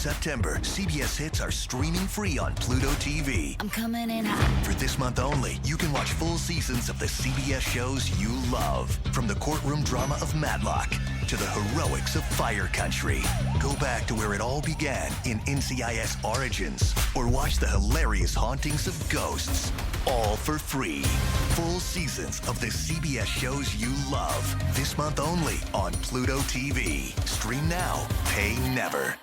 September, CBS hits are streaming free on Pluto TV. I'm coming in hot. For this month only, you can watch full seasons of the CBS shows you love. From the courtroom drama of Matlock to the heroics of Fire Country. Go back to where it all began in NCIS Origins, or watch the hilarious hauntings of ghosts, all for free. Full seasons of the CBS shows you love. This month only on Pluto TV. Stream now, pay never.